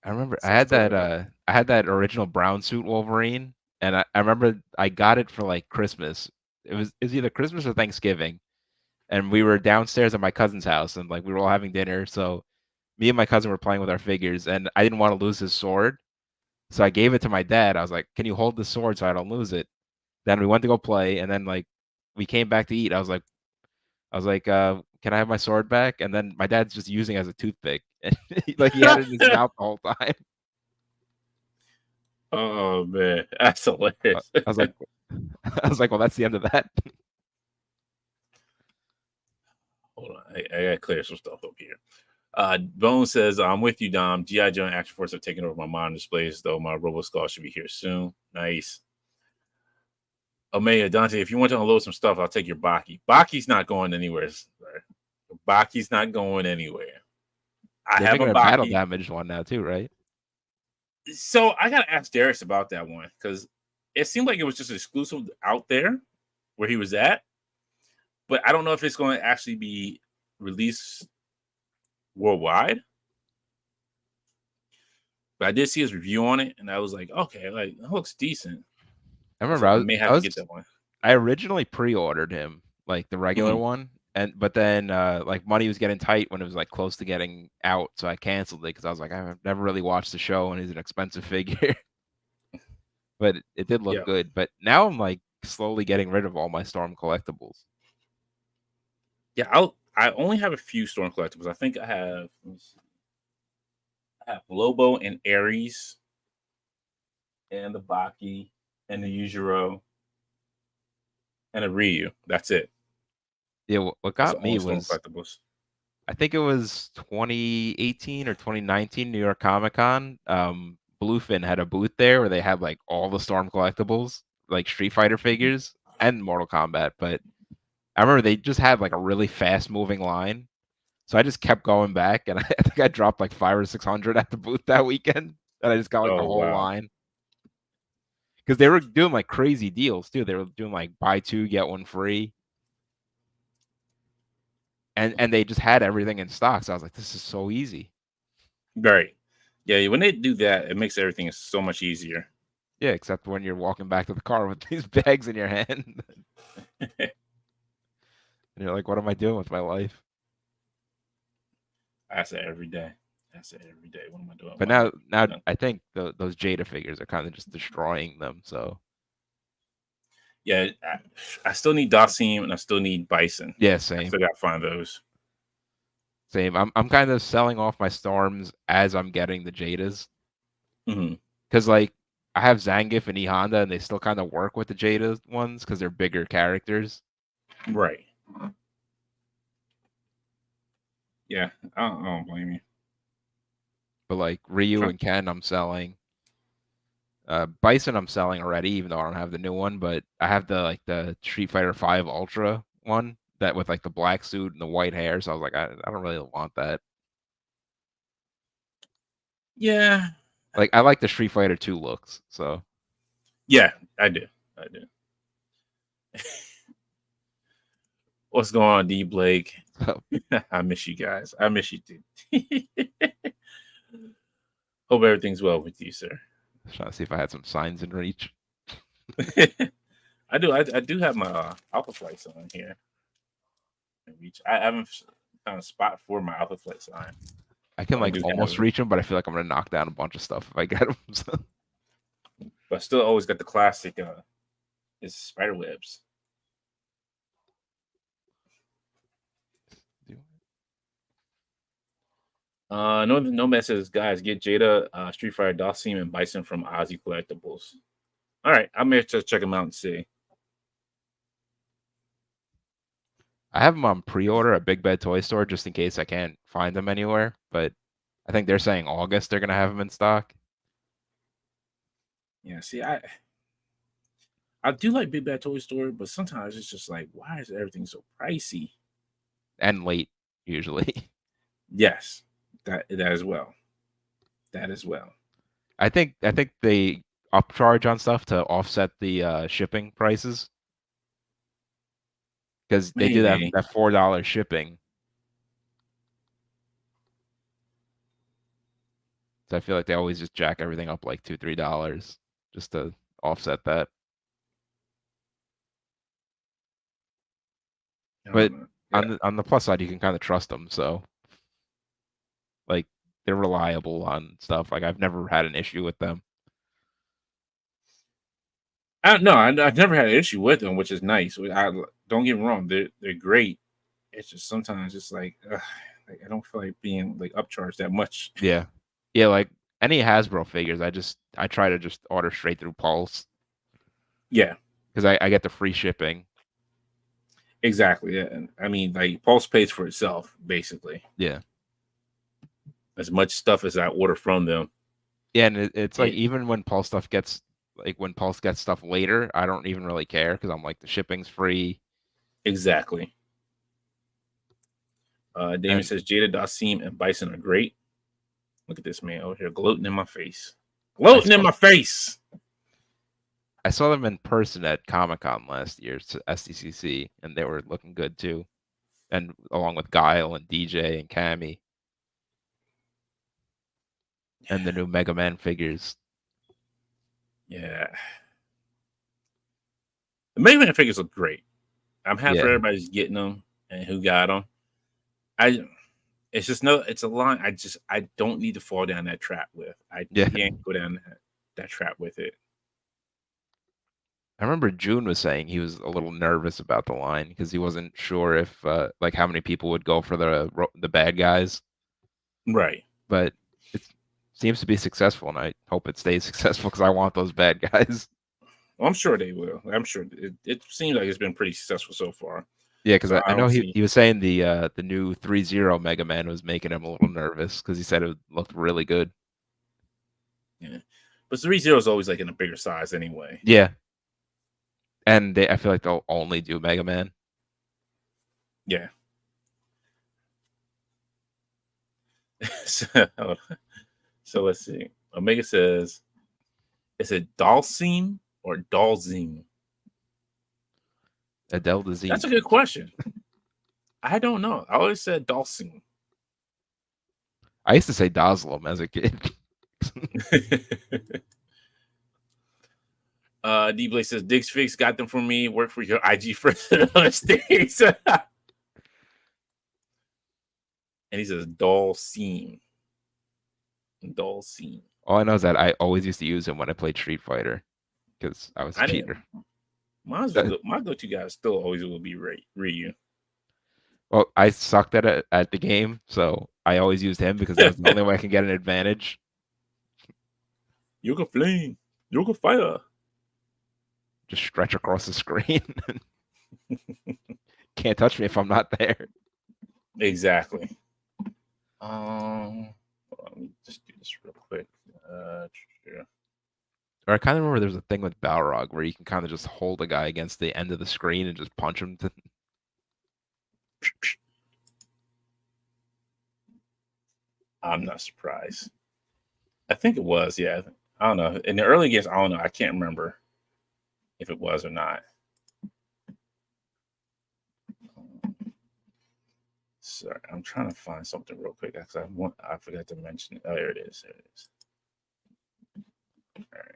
I remember So it's totally I had that original brown suit Wolverine, and I remember I got it for like Christmas. It was either Christmas or Thanksgiving, and we were downstairs at my cousin's house, and like we were all having dinner. So me and my cousin were playing with our figures, and I didn't want to lose his sword, so I gave it to my dad. I was like, "Can you hold the sword so I don't lose it?" Then we went to go play, and then like we came back to eat. I was like, "Can I have my sword back?" And then my dad's just using it as a toothpick, and like he had it in his funny. mouth the whole time. Oh man, that's I hilarious. was like, I was like, "Well, that's the end of that." Hold on, I gotta clear some stuff up here. Bone says, "I'm with you, Dom. GI Joe and Action Force have taken over my monitor displays, though my Robo Skull should be here soon." Nice. Omega Dante, if you want to unload some stuff, I'll take your Baki. Baki's not going anywhere. Sir. Baki's not going anywhere. I They're have a making a battle Baki. damage one now too, right? So I gotta ask Darius about that one because it seemed like it was just exclusive out there where he was at, but I don't know if it's going to actually be released worldwide. But I did see his review on it, and I was like, okay, like that looks decent. I remember So I may have to get that one. I originally pre-ordered him, like the regular Mhm. one, and but then like money was getting tight when it was like close to getting out, so I canceled it because I was like, I've never really watched the show, and he's an expensive figure. But it did look Yeah, good. But now I'm like slowly getting rid of all my Storm collectibles. yeah. I only have a few Storm collectibles. I think I have. Let me see, I have Lobo and Ares and the Baki and the Yujiro and a Ryu. That's it. Yeah, what That's the got me only Storm was collectibles. I think it was 2018 or 2019 New York Comic Con. Bluefin had a booth there where they had like all the Storm collectibles, like Street Fighter figures and Mortal Kombat. But I remember they just had like a really fast moving line. So I just kept going back and I think I dropped like 500 or 600 at the booth that weekend. And I just got like the Oh whole wow. line. Because they were doing like crazy deals too. They were doing like buy two, get one free. And they just had everything in stock. So I was like, this is so easy. Right. Yeah, when they do that, it makes everything so much easier. Yeah, except when you're walking back to the car with these bags in your hand. And you're like, what am I doing with my life? I say every day. I say every day. What am I doing with But my life? now No. I think those Jada figures are kind of just destroying them. So Yeah, I still need Dasim and I still need Bison. yeah, I same, still got to find those. same. I'm kind of selling off my Storms as I'm getting the Jadas Hmm. because like I have Zangief and E Honda, and they still kind of work with the Jada ones because they're bigger characters. Right. Yeah, I don't blame you. But like Ryu Try- and Ken, I'm selling. Bison, I'm selling already, even though I don't have the new one. But I have the like the Street Fighter Five Ultra one that with like the black suit and the white hair. So I was like, I don't really want that. Yeah, Like I like the Street Fighter 2 looks. So yeah, I do. I do. What's going on, D Blake? so I miss you guys. I miss you too. Hope everything's well with you, sir. trying to see if I had some signs in reach. I do. I do have my Alpha Flight on here. I haven't found a spot for my Alpha Flight sign. I can I like do almost have, reach them, but I feel like I'm gonna knock down a bunch of stuff if I get them. So. but I still always got the classic. Is spider webs. Nomad says, guys, get Jada, Street Fighter, Dhalsim, and Bison from Ozzy Collectibles. All right, I may have to check them out and see. I have them on pre-order at Big Bad Toy Store just in case I can't find them anywhere. But I think they're saying August they're gonna have them in stock Yeah, see, I do like Big Bad Toy Store, but sometimes it's just like, why is everything so pricey? and late usually. Yes, that as well. That as well. I think they upcharge on stuff to offset the shipping prices because they do Maybe. that $4 shipping. So I feel like they always just jack everything up like $2-3 just to offset that. I But don't know. on Yeah. the plus side, you can kind of trust them. So like they're reliable on stuff. Like I've never had an issue with them. I don't know. I've never had an issue with them, which is nice. Don't get me wrong; they're great. It's just sometimes it's like I don't feel like being like upcharged that much. Yeah. Yeah, like any Hasbro figures, I try to just order straight through Pulse Yeah, because I get the free shipping. exactly. Yeah, and I mean, like Pulse pays for itself basically. Yeah. As much stuff as I order from them. Yeah, and it's like It even when Pulse stuff gets like when Pulse gets stuff later, I don't even really care because I'm like the shipping's free. exactly. Damon And says Jada Dasim and Bison are great. Look at this man over here gloating in my face. I Gloating in saw my face. I saw them in person at Comic-Con last year, SDCC, and they were looking good too. And along with Guile and DJ and Cammy and the new Mega Man figures. Yeah. The Mega Man figures look great. I'm happy for Yeah. everybody's getting them and who got them. I it's just no, it's a line. I don't need to fall down that trap with. I Yeah. can't go down that trap with it. I remember June was saying he was a little nervous about the line because he wasn't sure if like how many people would go for the bad guys, Right. but it seems to be successful, and I hope it stays successful because I want those bad guys. Well, I'm sure they will. I'm sure it seems like it's been pretty successful so far. Yeah, because So I I know don't see. he was saying the new 3-0 Mega Man was making him a little nervous because he said it looked really good. Yeah. But 3-0 is always like in a bigger size anyway. Yeah, and I feel like they'll only do Mega Man. Yeah. so, so let's see. Omega says, is it Dalsim or Dalzim? Adele That's Dazeem. a good question. I don't know. I always said Dalsim. I used to say Doslam as a kid. D Blake says Diggs Fix got them for me. Work for your IG friends and other states. And he says dull scene. Dull scene. All I know is that I always used to use him when I played Street Fighter because I was a I didn't. cheater. My go-to guy still always will be Ryu. Well, I sucked at the game, so I always used him because that was the only way I can get an advantage. Yoga flame. Yoga fire. Just stretch across the screen. Can't touch me if I'm not there. Exactly. Let me just do this real quick. Yeah. Or I kind of remember there's a thing with Balrog where you can kind of just hold a guy against the end of the screen and just punch him. I'm not surprised. I think it was. Yeah. I don't know. In the early games, I don't know. I can't remember if it was or not. Sorry, I'm trying to find something real quick because I forgot to mention it. Oh, there it is. There it is. All right.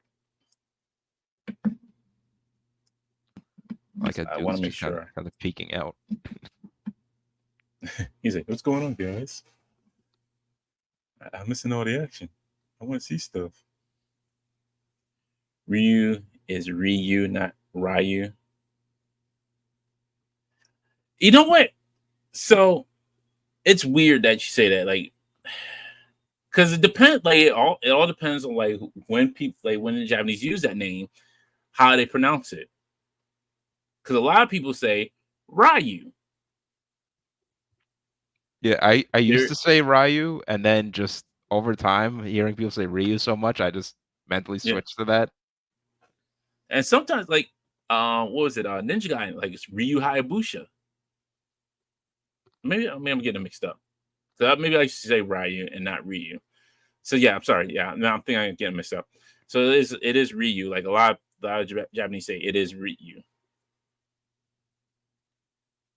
Like a I want dude's to make just sure. kind of peeking out. He's like, "What's going on, guys? I'm missing all the action. I want to see stuff." Ryu is Ryu, not Ryu. You know what? So it's weird that you say that, like, because it depends. Like, it all depends on like when people like when the Japanese use that name, how they pronounce it. Because a lot of people say Ryu. Yeah, I used There, to say Ryu, and then just over time, hearing people say Ryu so much, I just mentally yeah. switched to that. And sometimes, like, what was it? Ninja Guy, like it's Ryu Hayabusa. Maybe I'm getting it mixed up. So maybe I should say Ryu and not Ryu. So yeah, I'm sorry. Yeah, now I'm thinking I'm getting mixed up. So it is Ryu. Like a lot of Japanese say it is Ryu,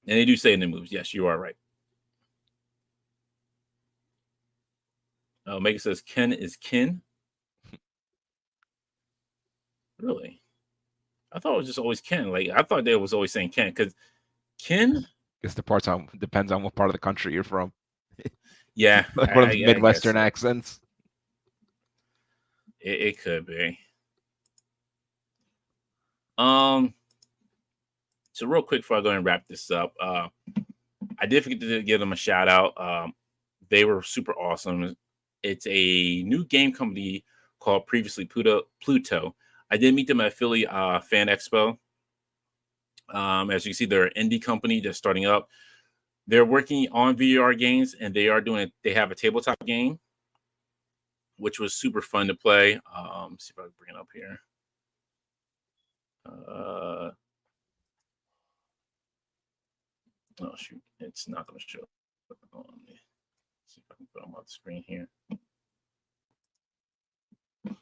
and they do say in the movies. Yes, you are right. Megan says Ken is kin. Really? I thought it was just always Ken. Like I thought they was always saying Ken because Ken. Guess the parts on depends on what part of the country you're from. Yeah, Like one of those I guess Midwestern so. accents. It could be. Um. So real quick before I go and wrap this up, I did forget to give them a shout out. They were super awesome. It's a new game company called previously Pluto. I did meet them at Philly Fan Expo. As you can see, they're an indie company that's starting up. They're working on VR games, and they are doing. They have a tabletop game, which was super fun to play. See if I can bring it up here. Oh shoot, it's not going to show. Let me see if I can put them on the screen here. Okay,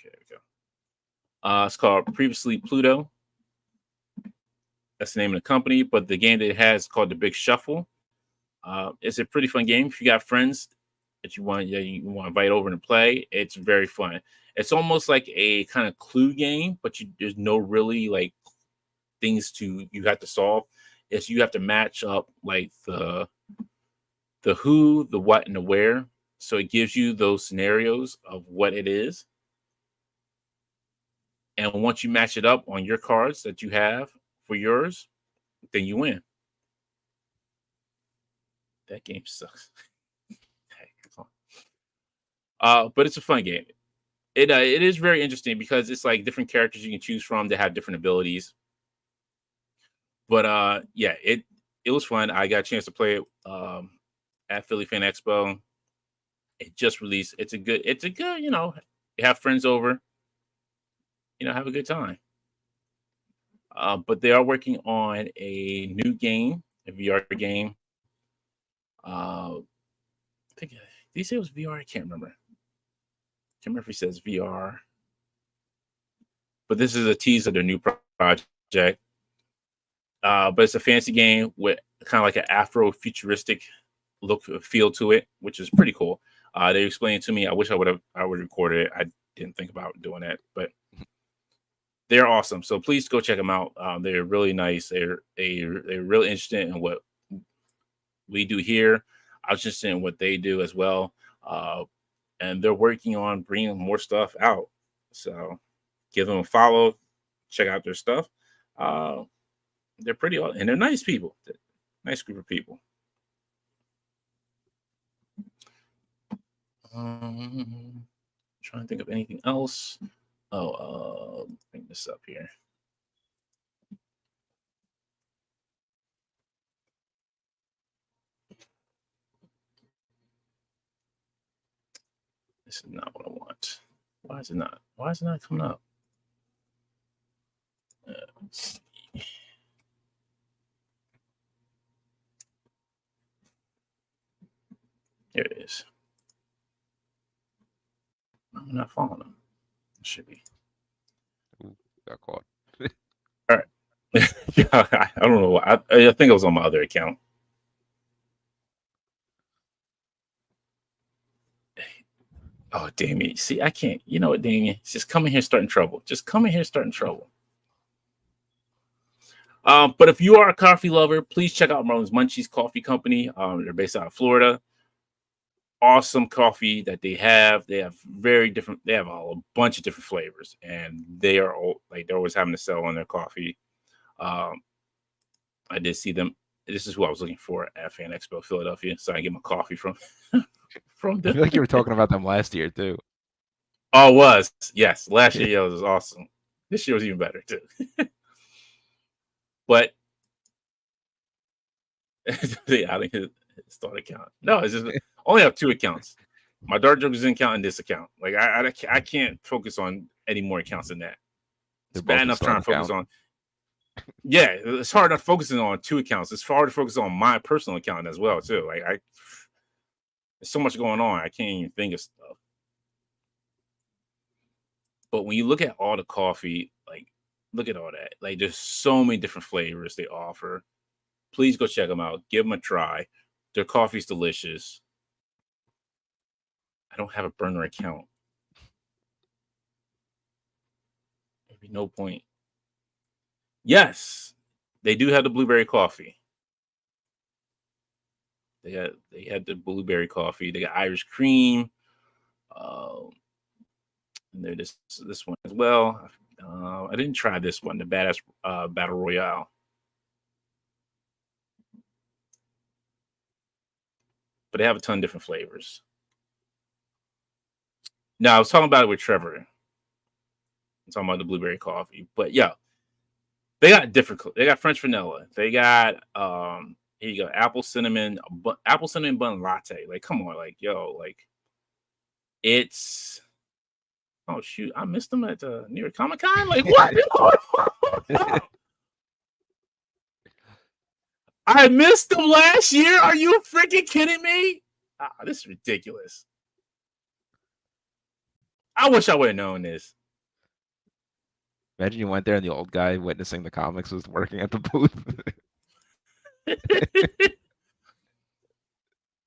there we go. It's called Previously Pluto. That's the name of the company, but the game that it has is called The Big Shuffle. It's a pretty fun game. If you got friends that you want to invite over and play, it's very fun. It's almost like a kind of clue game, but there's no really like things you have to solve. It's you have to match up like the who, the what, and the where. So it gives you those scenarios of what it is. And once you match it up on your cards that you have for yours, then you win. That game sucks. But it's a fun game. It is very interesting because it's like different characters you can choose from that have different abilities. But yeah, it was fun. I got a chance to play it at Philly Fan Expo. It just released. It's a good, you you have friends over, have a good time. But they are working on a new game, a VR game. I think did he say it was VR? I can't remember. Can't remember if he says VR. But this is a tease of their new project. But it's a fancy game with kind of like an Afro futuristic look feel to it, which is pretty cool. They explained to me. I wish I would recorded it. I didn't think about doing that, but they're awesome. So please go check them out. They're really nice. They're really interested in what we do here. I was just in what they do as well. And they're working on bringing more stuff out. So give them a follow. Check out their stuff. They're pretty and they're nice people. Nice group of people. Trying to think of anything else. Bring this up here. This is not what I want. Why is it not? Why is it not coming up? Let's see. Here it is. I'm not following them. It should be. Ooh, got caught. All right. Yeah, I don't know. I think it was on my other account. Oh, Damien. See, I can't. You know what, Damien? Just come in here starting trouble. Just come in here starting trouble. But if you are a coffee lover, please check out Marlon's Munchies Coffee Company. They're based out of Florida. Awesome coffee that they have. They have they have a bunch of different flavors, and they are they're always having to sell on their coffee. I did see them. This is who I was looking for at Fan Expo Philadelphia, so I get my coffee from from I them. feel like you were talking about them last year too. Oh, it was. Yes, last year was awesome. This year was even better too. But yeah, I think his start account. No, it's just only have 2 accounts. My Dark Joker's account and this account. Like I can't focus on any more accounts than that. It's bad enough trying to focus on. Yeah, it's hard enough focusing on 2 accounts. It's hard to focus on my personal account as well too. Like there's so much going on. I can't even think of stuff. But when you look at all the coffee, like look at all that. Like there's so many different flavors they offer. Please go check them out. Give them a try. Their coffee's delicious. I don't have a burner account. There'd be no point. Yes, they do have the blueberry coffee. They had the blueberry coffee. They got Irish cream. Uh, and they're this one as well. I didn't try this one, the badass battle royale, but they have a ton of different flavors. Now I was talking about it with Trevor. I'm talking about the blueberry coffee, but yeah, they got different. They got French vanilla. They got here you go, apple cinnamon bun latte. Like, come on, like yo, like it's oh shoot, I missed them at New York Comic Con. Like what? I missed them last year. Are you freaking kidding me? This is ridiculous. I wish I would have known this. Imagine you went there and the old guy witnessing the comics was working at the booth.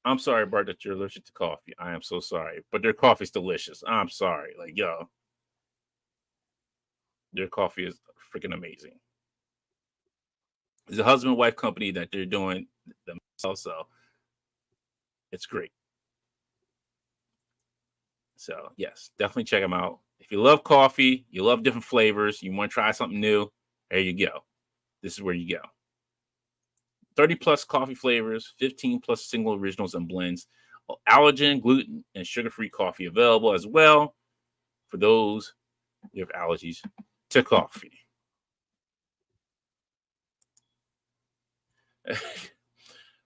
I'm sorry, Bart, that you're allergic to coffee. I am so sorry. But their coffee's delicious. I'm sorry. Like, yo, their coffee is freaking amazing. It's a husband wife company that they're doing themselves, so it's great. So, yes, definitely check them out. If you love coffee, you love different flavors, you want to try something new, there you go. This is where you go. 30 plus coffee flavors, 15 plus single originals and blends, allergen, gluten, and sugar-free coffee available as well for those who have allergies to coffee.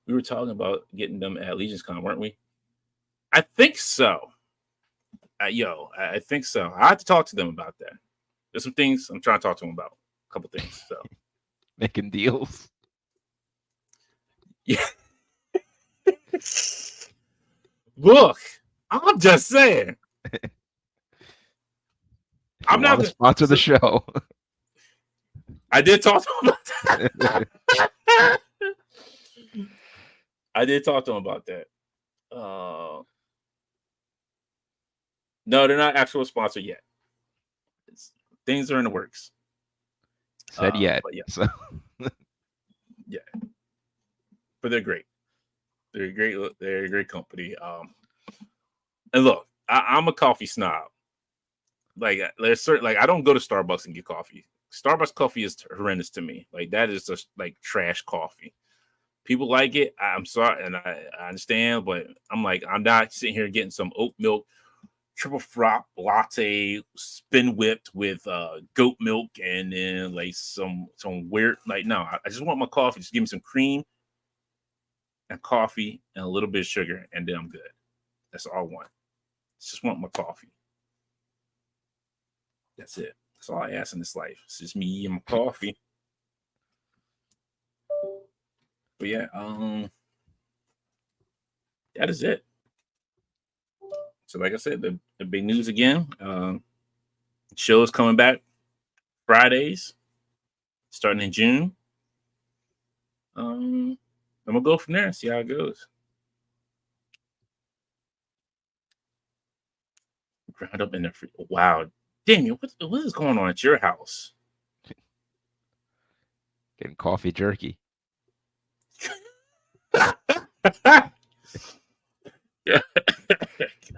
We were talking about getting them at Legion's Con, weren't we? I think so. I think so. I have to talk to them about that. There's some things I'm trying to talk to them about. A couple things. So Making deals. yeah. Look, I'm just saying. I'm not going to sponsor the show. I did talk to him about that. I did talk to him about that. No, they're not actual sponsor yet. Things are in the works. Said yet. But yeah. So. Yeah. But they're great. They're a great. They're a great company. And look, I'm a coffee snob. Like there's certain, like I don't go to Starbucks and get coffee. Starbucks coffee is horrendous to me. Like that is just like trash coffee. People like it. I'm sorry, and I understand, but I'm like, I'm not sitting here getting some oat milk triple frap latte spin whipped with goat milk and then like some weird, like no, I just want my coffee. Just give me some cream and coffee and a little bit of sugar, and then I'm good. That's all I want. Just want my coffee. That's it. That's all I ask in this life. It's just me and my coffee. But yeah, that is it. So like I said, the big news again. Show is coming back Fridays, starting in June. I'm gonna go from there and see how it goes. Ground up in there. Wow, Damien, what is going on at your house? Getting coffee jerky.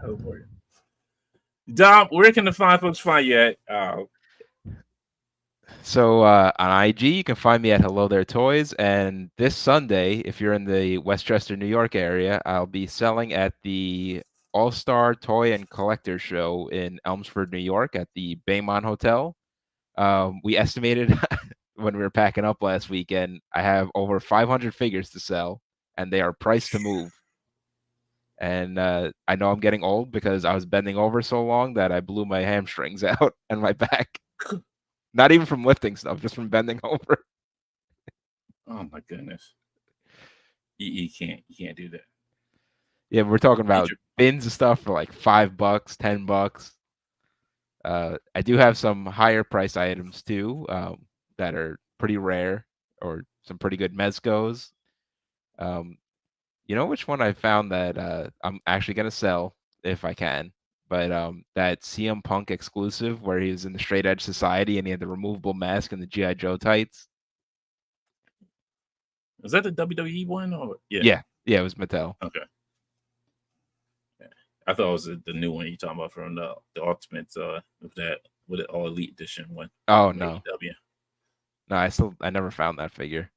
Oh boy. Dom, where can the fine folks find you at? So on IG, you can find me at Hellotheretoys. And this Sunday, if you're in the Westchester, New York area, I'll be selling at the All-Star Toy and Collector Show in Elmsford, New York at the Baymont Hotel. We estimated when we were packing up last weekend, I have over 500 figures to sell, and they are priced to move. And I know I'm getting old because I was bending over so long that I blew my hamstrings out and my back. Not even from lifting stuff, just from bending over. Oh my goodness. You can't do that. Yeah, we're talking about bins of stuff for like $5, $10. I do have some higher price items too that are pretty rare, or some pretty good Mezcos. You know which one I found that I'm actually gonna sell? if I can. But that CM Punk exclusive where he was in the Straight Edge Society and he had the removable mask and the GI Joe tights. Was that the WWE one or Yeah, it was Mattel. Okay. Yeah. I thought it was the new one you talking about from the Ultimate with the All Elite Edition one. Oh from no. AEW. No, I never found that figure.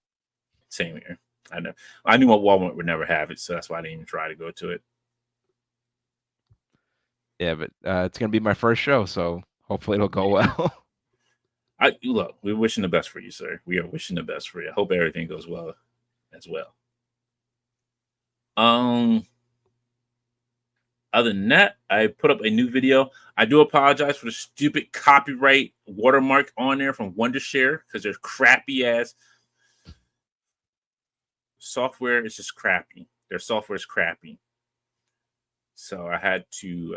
Same here. I knew Walmart would never have it, so that's why I didn't even try to go to it. Yeah, but it's gonna be my first show, so hopefully it'll go well. Look, we're wishing the best for you, sir. We are wishing the best for you. I hope everything goes well as well. Other than that, I put up a new video. I do apologize for the stupid copyright watermark on there from Wondershare because there's crappy ass software. It's just crappy. Their software is crappy. So I had to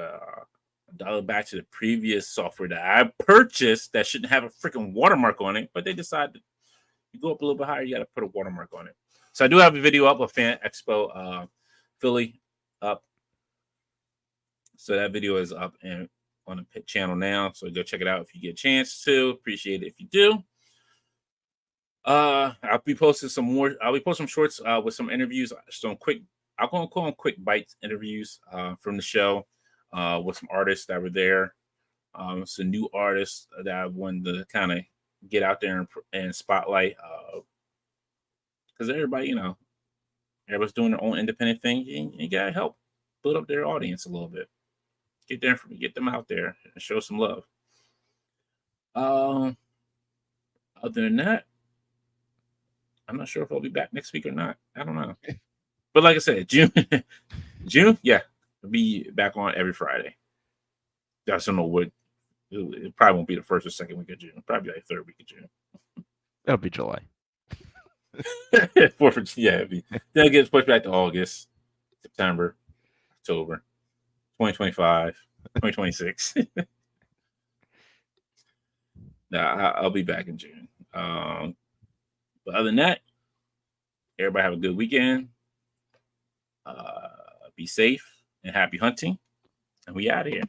dial it back to the previous software that I purchased that shouldn't have a freaking watermark on it, but they decided you go up a little bit higher, you got to put a watermark on it. So I do have a video up of Fan Expo Philly up. So that video is up and on the Pit channel now. So go check it out if you get a chance to. Appreciate it if you do. I'll be posting some more. I'll be posting shorts with some interviews, some quick. I'll call them quick bites interviews from the show with some artists that were there. Some new artists that I wanted to kind of get out there and spotlight. Because everybody, everybody's doing their own independent thing. You gotta help build up their audience a little bit. Get them out there and show some love. Other than that, I'm not sure if I'll be back next week or not. I don't know. But like I said, June, yeah, I'll be back on every Friday. I just don't know what. It probably won't be the first or second week of June. Probably like third week of June. That'll be July. Yeah, then it gets pushed back to August, September, October, 2025, 2026. Nah, I'll be back in June. But other than that, everybody have a good weekend. Be safe and happy hunting. And we out of here.